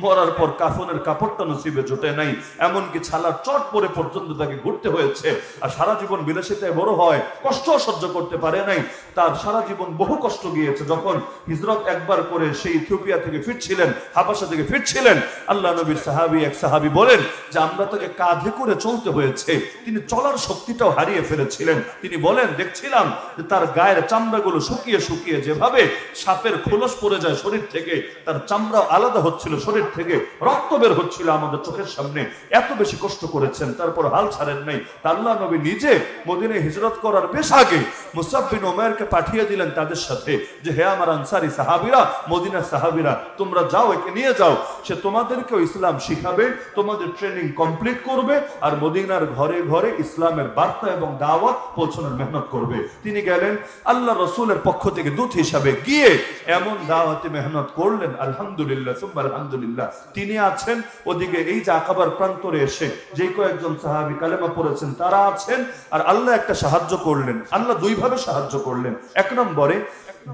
A: মরার পর কাফনের কাপড়টা নসিবে জোটে নাই, এমনকি ছালার চট পরে পর্যন্ত তাকে ঘুরতে হয়েছে। আর সারা জীবন বিলাসিতায় বড় হয়, কষ্ট সহ্য করতে পারে নাই, তার সারা জীবন বহু কষ্ট গিয়েছে। যখন হিজরত একবার করে সেই ইথিওপিয়া থেকে ফিরছিলেন, হাবাসা থেকে ফিরছিলেন, আল্লাহ নবীর এক সাহাবী বলেন যে আমরা তাকে কাঁধে করে চলতে হয়েছে, তিনি চলার শক্তিটাও হারিয়ে ফেলেছিলেন। তিনি বলেন, দেখছিলাম যে তার গায়ের চামড়াগুলো শুকিয়ে শুকিয়ে যেভাবে সাপের খোলস পড়ে যায় শরীর থেকে, তার চামড়াও আলাদা হচ্ছিল শরীর থেকে, রক্ত বের হচ্ছিল আমাদের চোখের সামনে। এত বেশি কষ্ট করেছেন, তারপর হাল ছাড়েন নাই। আল্লাহ নবী নিজে মদিনায় হিজরত করার বেশ আগে মুসআব বিন উমাইরকে পাঠিয়ে দিলেন তাদের সাথে, যে হে আমার আনসারী সাহাবীরা, মদিনার সাহাবীরা, তোমরা যাও, একে নিয়ে যাও, সে তোমাদেরকেও ইসলাম শিখাবে, তোমাদের ট্রেনিং কমপ্লিট করবে, আর মদিনার ঘরে ঘরে ইসলামের বার্তা এবং দাওয়াত পৌঁছানোর মেহনত করবে। তিনি গেলেন আল্লাহ রাসূলের পক্ষ থেকে দূত হিসাবে, গিয়ে এমন দাওয়াতে মেহনত করলেন, আলহামদুলিল্লাহ সুম্মা আলহামদুলিল্লাহ। তিনি আছেন ওদিকে এই যে আকাবার প্রান্তরে এসে যে কয়েকজন সাহাবী কালেমা পড়েছেন তারা আছেন, আর আল্লাহ একটা সাহায্য করলেন। আল্লাহ দুই ভাবে সাহায্য করলেন। এক নম্বরে,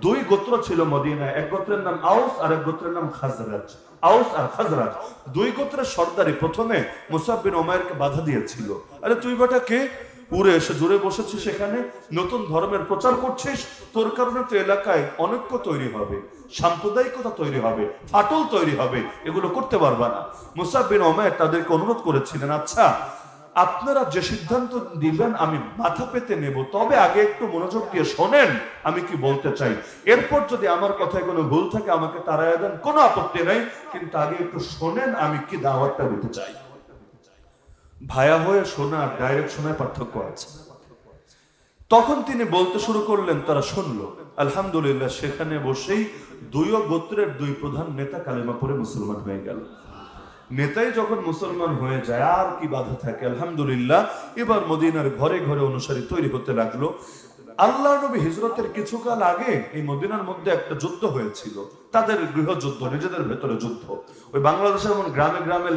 A: দুই গোত্র ছিল মদিনায়, এক গোত্রের নাম আউস আর এক গোত্রের নাম খাজরাজ। আউস আর খাজরাজ দুই গোত্রের সর্দারি প্রথমে মুসআব বিন উমাইরকে বাধা দিয়েছিল, আরে তুই বেটা কে, উড়ে এসে জুড়ে বসেছিস, সেখানে নতুন ধর্মের প্রচার করছিস, তোর কারণে তো এলাকায় অনৈক্য তৈরি হবে, সাম্প্রদায়িকতা তৈরি হবে, ফাটল তৈরি হবে, এগুলো করতে পারবা না। মুসআব বিন উমাইর তাদেরকে অনুরোধ করেছিলেন, আচ্ছা আপনারা যে সিদ্ধান্ত দিবেন আমি মাথা পেতে নেব, তবে আগে একটু মনোযোগ দিয়ে শোনেন আমি কি বলতে চাই, এরপর যদি আমার কথায় কোনো ভুল থাকে আমাকে তাড়াইয়া দেন, কোনো আপত্তি নাই, কিন্তু আগে একটু শোনেন আমি কি দাওয়াতটা দিতে চাই। ভায়া হয়ে শোনা আর ডাইরেক্ট শোনায় পার্থক্য আছে। তখন তিনি বলতে শুরু করলেন, তারা শুনলো। আলহামদুলিল্লাহ, সেখানে বসেই দুই গোত্রের দুই প্রধান নেতা কালেমা পড়ে মুসলমান হয়ে গেল। নেতাই যখন মুসলমান হয়ে যায় আর কি বাধা থাকে। আলহামদুলিল্লাহ, এবার মদিনার ঘরে ঘরে অনুসারী তৈরি হতে লাগলো। আল্লাহ নবী হিজরতের কিছুকাল আগে এই মদিনার মধ্যে একটা যুদ্ধ হয়েছিল, তাদের গৃহযুদ্ধ, নিজেদের ভেতরে যুদ্ধ। ওই বাংলাদেশের এমন গ্রামে গ্রামে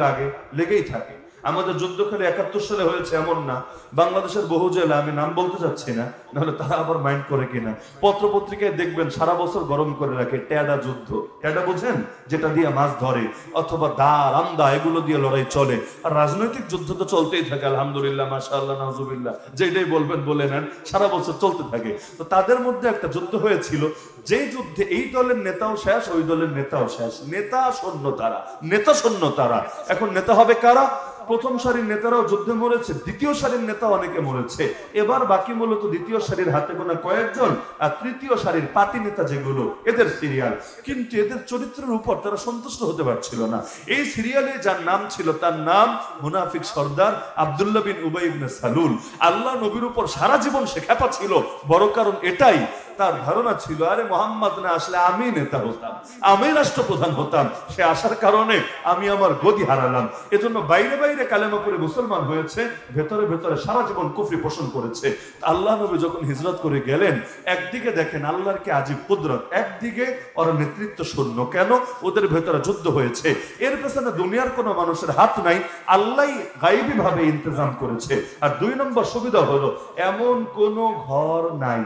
A: লেগেই থাকে। আমাদের যুদ্ধ খালি 71 সালে হয়েছে এমন না, বাংলাদেশের বহু জেলা, আমি নাম বলতে চাচ্ছি না, নাহলে তারা আবার মাইন্ড করে কিনা, পত্র পত্রিকায় দেখবেন সারা বছর গরম করে রাখে ট্যাডা যুদ্ধ। ট্যাডা বুঝেন? যেটা দিয়ে মাছ ধরে, অথবা দা রামদা এগুলো দিয়ে লড়াই চলে। আর রাজনৈতিক যুদ্ধ তো চলতেই থাকে, আলহামদুলিল্লাহ, মাশাআল্লাহ, নাউজুবিল্লাহ, যেটাই বলবেন বলে নেন, সারা বছর চলতে থাকে। তো তাদের মধ্যে একটা যুদ্ধ হয়েছিল, যে যুদ্ধে এই দলের নেতাও শেষ, ওই দলের নেতাও শেষ, নেতা শূন্য তারা, নেতা শূন্য তারা। এখন নেতা হবে কারা? প্রথম সারির নেতারাও যুদ্ধে মরেছে, দ্বিতীয় সারির নেতা অনেকে মরেছে, এবার বাকি মূলত দ্বিতীয় সারির হাতে গোনা কয়েকজন, আর তৃতীয় সারির পাতি নেতা যেগুলো, এদের সিরিয়াল। কিন্তু এদের চরিত্রের উপর তারা সন্তুষ্ট হতে পারছিল না। এই সিরিয়ালে যার নাম ছিল, তার নাম মুনাফিক সর্দার আব্দুল্লাহ বিন উবাই ইবনে সালুল। আল্লাহ নবীর উপর সারা জীবন সে খেপা ছিল, বড় কারণ এটাই, তার ধারণা ছিল আরে মোহাম্মদ না আসলে আমি নেতা হতাম, আমি রাষ্ট্রপ্রধান হতাম, সে আসার কারণে আমি আমার গদি হারালাম। এজন্য বাইরে বাইরে কালেমা পড়ে মুসলমান হয়েছে, ভেতরে ভেতরে সারা জীবন কুফরি পোষণ করেছে। আল্লাহ নবী যখন হিজরত করে গেলেন, একদিকে দেখেন আল্লাহর কি আজীব কুদরত, একদিকে ওরা নেতৃত্ব শূন্য। কেন? ওদের ভেতরে যুদ্ধ হয়েছে, এর পেছনে দুনিয়ার কোনো মানুষের হাত নাই, আল্লাহ গায়েবী ভাবে ইন্তজাম করেছে। আর 2 নম্বর সুবিধা হলো, এমন কোন ঘর নাই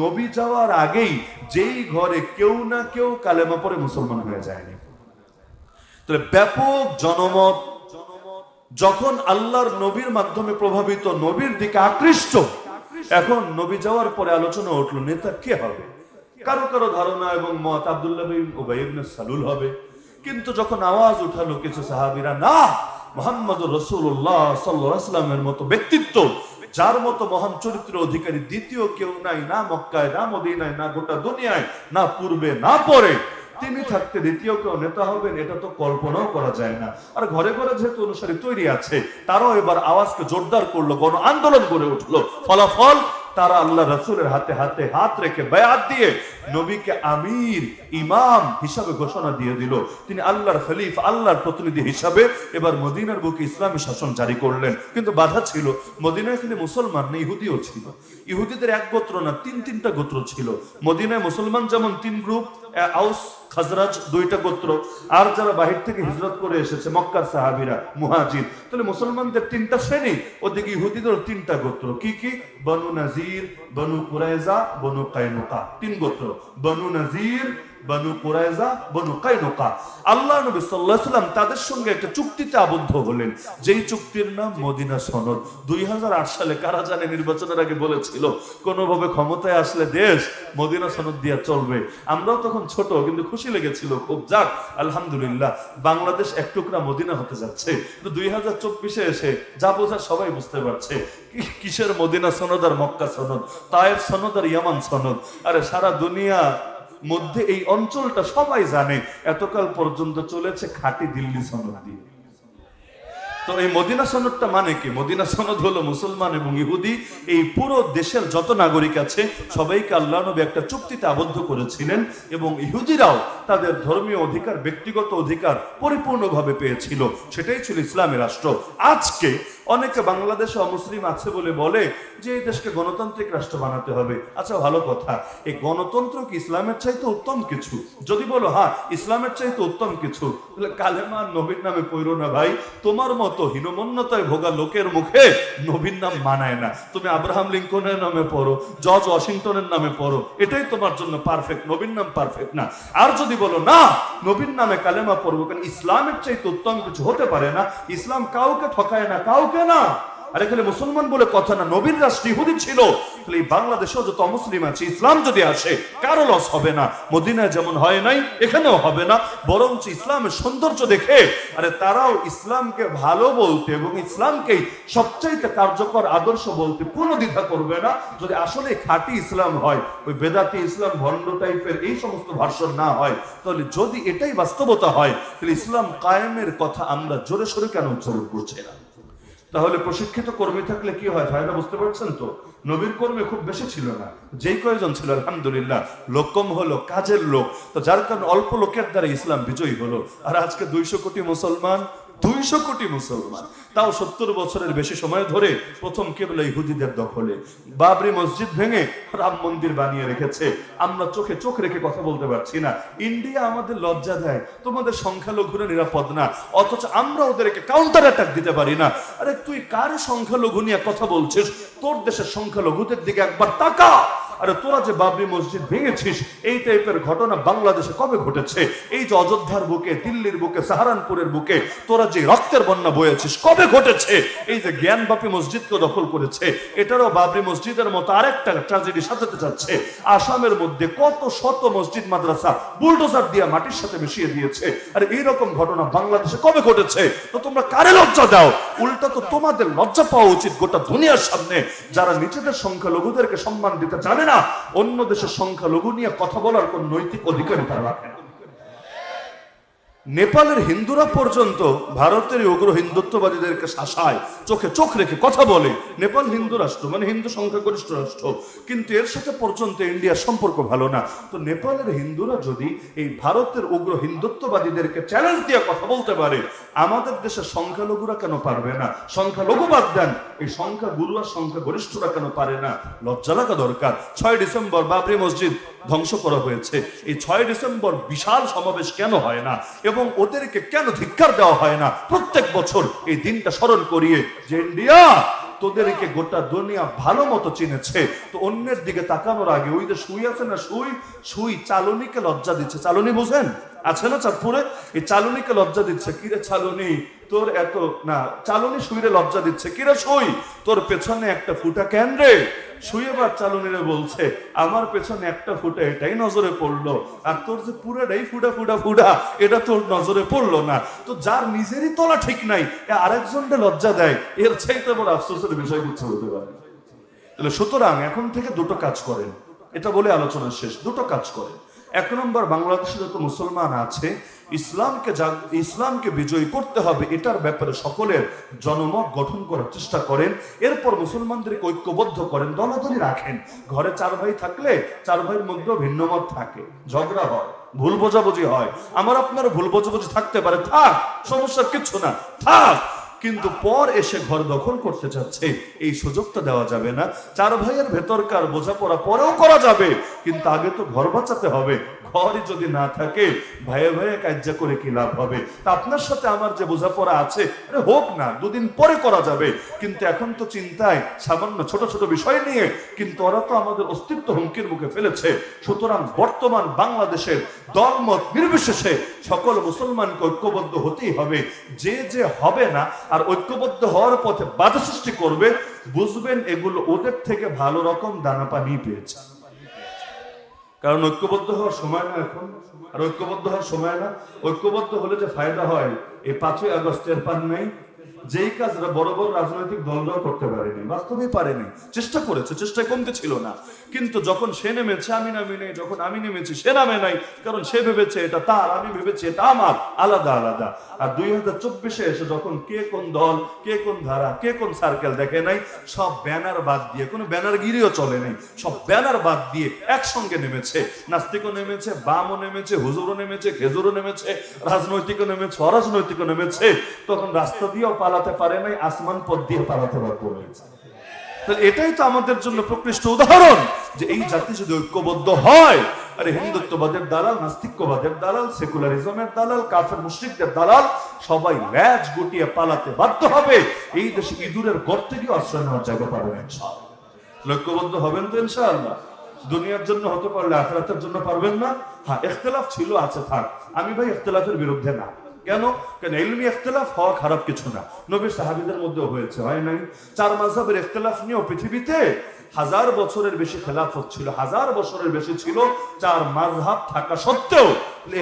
A: নবী যাওয়ার আগেই যেই ঘরে কেউ না কেউ কালেমা পড়ে মুসলমান হয়ে যায়নি। তাহলে ব্যাপক জনমত যখন আল্লাহর নবীর মাধ্যমে প্রভাবিত, নবীর দিকে আকৃষ্ট। এখন নবী যাওয়ার পরে আলোচনা উঠলো নেতা কে হবে। কারো কারো ধারণা এবং মত আব্দুল্লাহ বিন উবাই ইবনে সালুল হবে। কিন্তু যখন আওয়াজ উঠালো কিছু সাহাবীরা, না, মুহাম্মদুর রাসূলুল্লাহ সাল্লাল্লাহু আলাইহি ওয়াসাল্লামের মতো ব্যক্তিত্ব, যার মতো মহান চরিত্রের অধিকারী দ্বিতীয় কেউ নাই, না মক্কায়, না মদিনায়, না গোটা দুনিয়ায়, না পূর্বে, না পরে, তিনি থাকতে দ্বিতীয় কেউ নেতা হবেন, এটা তো কল্পনাও করা যায় না। আর ঘরে ঘরে যেহেতু অনুসারী তৈরি আছে, তারাও এবার আওয়াজকে জোরদার করলো, গণ আন্দোলন করে উঠলো। ফলাফল, তারা আল্লাহ রাসূলের হাতে হাতে হাত রেখে বায়াত দিয়ে নবীকে আমির, ইমাম হিসাবে ঘোষণা দিয়ে দিল। তিনি আল্লাহর খলিফা, আল্লাহর প্রতিনিধি হিসাবে এবার মদিনার বুকে ইসলামী শাসন জারি করলেন। কিন্তু বাধা ছিল, মদিনায় খালি মুসলমান না, ইহুদিও ছিল। ইহুদিদের এক গোত্র না, 3-3টা গোত্র ছিল। মদিনায় মুসলমান যেমন 3 গ্রুপ, আউস খাজরাজ 2টা গোত্র, আর যারা বাহির থেকে হিজরত করে এসেছে মক্কার সাহাবীরা, মুহাজির। তাহলে মুসলমানদের 3টা শ্রেণী, ওদিকে ইহুদিদের 3টা গোত্র। কি কি? বনু নাজির, বনু কুরাইজা, বনু কায়নুকা। 3 গোত্র, বনু নাজির, বনু কুরাইজা, বনু কায়নুকা। আল্লাহ নবী সাল্লাল্লাহু আলাইহি ওয়াসাল্লাম তাদের সঙ্গে একটা চুক্তিতে আবদ্ধ হলেন, যেই চুক্তির নাম মদিনা সনদ। 2008 সালে কারা জানে নির্বাচনের আগে বলেছিল কোনোভাবে ক্ষমতায় আসলে দেশ মদিনা সনদ দিয়ে চলবে। আমরাও তখন ছোট, কিন্তু খুশি লেগেছিল খুব। যাক, আলহামদুলিল্লাহ, বাংলাদেশ এক টুকরা মদিনা হতে যাচ্ছে। কিন্তু 2024-এ এসে যা বোঝার সবাই বুঝতে পারছে, কিসের মদিনা সনদ আর মক্কা সনদ, তায়েফ সনদ আর ইয়ামান সনদ। আরে সারা দুনিয়া মধ্যে এই অঞ্চলটা সবাই জানে এতকাল পর্যন্ত চলেছে খাঁটি দিল্লি সনদ দিয়ে। তো এই মদিনা সনদটা মানে কি? মদিনা সনদ হলো মুসলমান এবং ইহুদি, এই পুরো দেশের যত নাগরিক আছে সবাইকে আল্লাহ নবী একটা চুক্তিতে আবদ্ধ করেছিলেন, এবং ইহুদিরাও তাদের ধর্মীয় অধিকার, ব্যক্তিগত অধিকার পরিপূর্ণভাবে পেয়েছিল। সেটাই ছিল ইসলামী রাষ্ট্র। আজকে অনেকে বাংলাদেশে অমুসলিম আছে বলে বলে যে এই দেশকে গণতান্ত্রিক রাষ্ট্র বানাতে হবে। আচ্ছা, ভালো কথা, এই গণতন্ত্র কি ইসলামের চাইতে উত্তম কিছু? যদি বলো হ্যাঁ ইসলামের চাইতে উত্তম কিছু, তাহলে কালেমা নবীর নামে পড়ো না ভাই। তোমার মতো হীনমন্যতায় ভোগা লোকের মুখে নবীর নাম মানায় না। তুমি আব্রাহাম লিঙ্কনের নামে পড়ো, জর্জ ওয়াশিংটনের নামে পড়ো, এটাই তোমার জন্য পারফেক্ট, নবীর নাম পারফেক্ট না। আর যদি বলো না নবীর নামে কালেমা পড়বো, কারণ ইসলামের চাইতে উত্তম কিছু হতে পারে না, ইসলাম কাউকে ঠকায় না, কাউকে না। আর এখানে মুসলমান বলে কথা না, নবীর রাষ্ট্র ইহুদি ছিল। তাহলে এই বাংলাদেশেও যত মুসলিম আছে, ইসলাম যদি আসে কারো লস হবে না। মদিনায় যেমন হয় নাই, এখানেও হবে না। বরঞ্চ ইসলামের সৌন্দর্য দেখে আরে তারাও ইসলামকে ভালো বলতে এবং ইসলামকেই সবচাইতে কার্যকর আদর্শ বলতে কোনো দ্বিধা করবে না, যদি আসলে খাঁটি ইসলাম হয়, ওই বেদাতি ইসলাম, ভণ্ড টাইপের এই সমস্ত ভার্সন না হয়। তাহলে যদি এটাই বাস্তবতা হয়, তাহলে ইসলাম কায়েমের কথা আমরা জোরে সোরে কেন উচ্চারণ করছি না? তাহলে প্রশিক্ষিত কর্মী থাকলে কি হয়, ফায়দা বুঝতে পারছেন তো? নবীর কর্মী খুব বেশি ছিল না, যেই কয়জন ছিল আলহামদুলিল্লাহ লোক কম হলো, কাজের লোক, তো যার কারণে অল্প লোকের দ্বারা ইসলাম বিজয়ী হলো। আর আজকে 200 কোটি মুসলমান, 200 কোটি মুসলমান, তাও 70 বছরের বেশি সময় ধরে প্রথম কেবলা ইহুদিদের দখলে। বাবরি মসজিদ ভেঙে রাম মন্দির বানিয়ে রেখেছে, আমরা চোখে চোখ রেখে কথা বলতে পারছি না। ইন্ডিয়া আমাদের লজ্জা দেয়, তোমাদের সংখ্যালঘুরা নিরাপদ না, অথচ আমরা ওদেরকে কাউন্টার অ্যাটাক দিতে পারি না। আরে তুই কার সংখ্যালঘু নিয়ে কথা বলছিস? তোর দেশের সংখ্যালঘুদের দিকে একবার তাকা। আরে তোরা যে বাবরি মসজিদ ভেঙেছিস, এই টাইপের ঘটনা বাংলাদেশে কবে ঘটেছে? এই যে অযোধ্যার বুকে, দিল্লির বুকে, সাহারানপুরের বুকে তোরা যে রক্তের বন্যা বয়েছিস, কবে ঘটেছে? এই যে জ্ঞানবাপী মসজিদকে দখল করেছে, এটারও বাবরি মসজিদের মতো আরেকটা ট্র্যাজেডি সাজাতে যাচ্ছে। আসামের মধ্যে কত শত মসজিদ মাদ্রাসা বুলডোজার দিয়ে মাটির সাথে মিশিয়ে দিয়েছে। আর এইরকম ঘটনা বাংলাদেশে কবে ঘটেছে? তো তোমরা কারে লজ্জা দাও? উল্টা তো তোমাদের লজ্জা পাওয়া উচিত গোটা দুনিয়ার সামনে, যারা নিজেদের সংখ্যালঘুদেরকে সম্মান দিতে জানে না, অন্য দেশের সংখ্যালঘু নিয়ে কথা বলার কোন নৈতিক অধিকারই তারা রাখে না। নেপালের হিন্দুরা পর্যন্ত ভারতের উগ্র হিন্দুত্ববাদীদেরকে শাসায়, চোখে চোখ রেখে কথা বলে। নেপাল হিন্দু রাষ্ট্র, মানে হিন্দু সংখ্যাগরিষ্ঠ রাষ্ট্র, কিন্তু এর সাথে পর্যন্ত ইন্ডিয়ার সম্পর্ক ভালো না। তো নেপালের হিন্দুরা যদি এই ভারতের উগ্র হিন্দুত্ববাদীদেরকে চ্যালেঞ্জ দিয়ে কথা বলতে পারে, আমাদের দেশের সংখ্যালঘুরা কেন পারবে না? সংখ্যালঘু বাদ দেন, এই সংখ্যাগুরু আর সংখ্যাগরিষ্ঠরা কেন পারে না? লজ্জা লাগা দরকার। 6 ডিসেম্বর বাবরি মসজিদ ধ্বংস করা হয়েছে, এই 6 ডিসেম্বর বিশাল সমাবেশ কেন হয় না এবং ওদেরকে কেন ধিক্কার দেওয়া হয় না প্রত্যেক বছর এই দিনটা স্মরণ করিয়ে, যে ইন্ডিয়া তোদেরকে গোটা দুনিয়া ভালো মতো চিনেছে। তো অন্যের দিকে তাকানোর আগে ওই যে সুই আছে না, সুই চালনীকে লজ্জা দিচ্ছে। চালনী বুঝেন? আছে না চাঁদপুরে? এই চালনীকে লজ্জা দিচ্ছে, কিরে চালনী তোর এত না, চালনী সুইরে লজ্জা দিচ্ছে, কিরে সুই তোর পেছনে একটা ফুটা কেন রে? সুই এবার চালনীরে বলছে, আমার পেছনে একটা ফুটা, এটাই নজরে পড়লো, আর তোর যে পুরাটাই ফুটা ফুটা ফুটা, এটা তোর নজরে পড়লো না। তো যার নিজেরই তলা ঠিক নাই, আরেকজনকে লজ্জা দেয়, এর চাইতে বড় আফসোসের বিষয় কিছু হতে পারে। তাহলে সুতরাং এখন থেকে দুটো কাজ করেন, এটা বলে আলোচনা শেষ। দুটো কাজ করেন। 1 নম্বর, বাংলাদেশে যত মুসলমান আছে, ইসলামকে বিজয়ী করতে হবে, এটার ব্যাপারে সকলের জনমত গঠন করার চেষ্টা করেন। এরপর মুসলমানদেরকে ঐক্যবদ্ধ করেন, দলাদলি রাখেন। ঘরে 4 ভাই থাকলে 4 ভাইয়ের মধ্যেও ভিন্ন মত থাকে, ঝগড়া হয়, ভুল বোঝাবুঝি হয়। আমার আপনার ভুল বোঝাবুঝি থাকতে পারে, থাক, সমস্যার কিছু না, থাক। কিন্তু পর এসে ঘর দখল করতে চাচ্ছে, এই সুযোগটা দেওয়া যাবে না। 4 ভাইয়ের ভেতরকার বোঝাপড়া পরেও করা যাবে, কিন্তু আগে তো ঘর বাঁচাতে হবে। ঘরই যদি না থাকে, ভাইয়ে ভাইয়ে কাজ্যা করে কি লাভ হবে? তা আপনার সাথে আমার যে বোঝাপড়া আছে, হোক না, 2 দিন পরে করা যাবে। কিন্তু এখন তো চিন্তায় সামান্য ছোট ছোট বিষয় নিয়ে, কিন্তু ওরা তো আমাদের অস্তিত্ব হুমকির মুখে ফেলেছে। সুতরাং বর্তমান বাংলাদেশের দলমত নির্বিশেষে সকল মুসলমানকে ঐক্যবদ্ধ হতেই হবে। যে হবে না আর ঐক্যবদ্ধ হওয়ার পথে বাধা সৃষ্টি করবে, বুঝবেন এগুলো ওদের থেকে ভালো রকম দানা পানি পেয়েছে। কারণ ঐক্যবদ্ধ হওয়ার সময় না এখন, আর ঐক্যবদ্ধ হওয়ার সময় না। ঐক্যবদ্ধ হলে যে ফায়দা হয়, এই 5ই আগস্টের পান নাই, যেই কাজরা বড় বড় রাজনৈতিক দলরাও করতে পারেনি, বাস্তবেই পারেনি। চেষ্টা করেছে, চেষ্টায় কমতে ছিল না, কিন্তু যখন সে নেমেছে আমি নামি নেই, যখন আমি নেমেছি সে নামে নাই, কারণ সে ভেবেছে এটা তার, আমি ভেবেছি এটা আমার, আলাদা আলাদা। আর 2024-এ এসে যখন কে কোন দল, কে কোন ধারা, কে কোন সার্কেল দেখে নাই, সব ব্যানার বাদ দিয়ে, কোনো ব্যানার গিরিও চলে নেই, সব ব্যানার বাদ দিয়ে একসঙ্গে নেমেছে। নাস্তিকও নেমেছে, বামও নেমেছে, হুজুরও নেমেছে, খেজুরও নেমেছে, রাজনৈতিকও নেমেছে, অরাজনৈতিকও নেমেছে। তখন রাস্তা দিয়েও পালাতে পারে নাই, আসমান পথ দিয়ে পালাতে বাধ্য হয়েছে। এটাই তো আমাদের জন্য প্রকৃষ্ট উদাহরণ, যে এই জাতি যদি ঐক্যবদ্ধ হয়, আরে হিন্দুত্ববাদের দালাল, নাস্তিকবাদের দালাল, সেকুলারিজমের দালাল, কাফের মুশরিকদের দালাল সবাই ল্যাজ গুটিয়ে পালাতে বাধ্য হবে। এই দেশে ইঁদুরের গর্তে গিয়ে আশ্রয় নেওয়ার জায়গা পাবেন ইনশাআল্লাহ। ঐক্যবদ্ধ হবেন তো ইনশাআল্লাহ? দুনিয়ার জন্য হতে পারলে আখিরাতের জন্য পারবেন না? হ্যাঁ, ইখতিলাফ ছিল, আছে, থাক। আমি ভাই ইখতিলাফের বিরুদ্ধে না। কেন? ইলমি ইখতিলাফ হওয়া খারাপ কিছু না। নবীর সাহাবীদের মধ্যে হয়েছে, হয় নাই? 4 মাযহাবের ইখতিলাফ নিয়েও পৃথিবীতে 1000 বছরের বেশি খেলাফত ছিল, 1000 বছরের বেশি ছিল 4 মাযহাব থাকা সত্ত্বেও।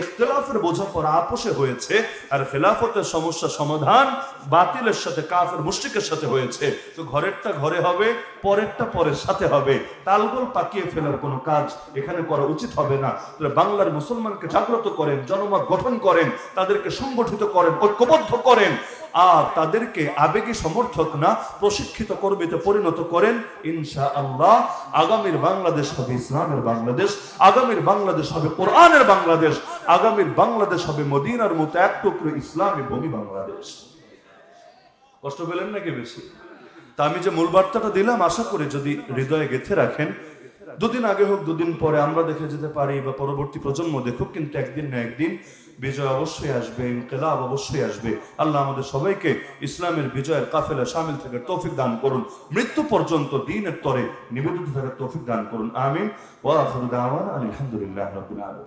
A: ইখতিলাফের বোঝাপড়া আপোষে হয়েছে, আর খেলাফতের সমস্যা সমাধান বাতিলের সাথে, কাফের মুশরিকের সাথে হয়েছে। তো ঘরেরটা ঘরে হবে, পরেরটা পরের সাথে হবে। তালগোল পাকিয়ে ফেলার কোনো কাজ এখানে করা উচিত হবে না। বাংলার মুসলমানকে জাগ্রত করেন, জনমত গঠন করেন, তাদেরকে সংগঠিত করেন, ঐক্যবদ্ধ করেন। আর তাদেরকে আবেগী সমর্থক না, প্রশিক্ষিত কর্মীতে পরিণত করেন, ইনশাআল্লাহ আগামীর বাংলাদেশ হবে ইসলামের বাংলাদেশ, আগামীর বাংলাদেশ হবে কোরআনের বাংলাদেশ, আগামীর বাংলাদেশ হবে মদিনার মতো এক টুকরো ইসলামী ভূমি বাংলাদেশ। কষ্ট পেলেন নাকি বেশি? তা আমি যে মূল বার্তাটা দিলাম, আশা করি যদি হৃদয়ে গেঁথে রাখেন, দুদিন আগে হোক দুদিন পরে আমরা দেখে যেতে পারি বা পরবর্তী প্রজন্ম দেখুক, কিন্তু একদিন না একদিন বিজয় অবশ্যই আসবে, ইনকিলাব অবশ্যই আসবে। আল্লাহ আমাদের সবাইকে ইসলামের বিজয়ের কাফেলা শামিল থেকে তৌফিক দান করুন, মৃত্যু পর্যন্ত দ্বীনের তরে নিবেদিত থাকার তৌফিক দান করুন। আমিন। ওয়া আখিরু দাওয়ানা আলহামদুলিল্লাহি রাব্বিল আলামিন।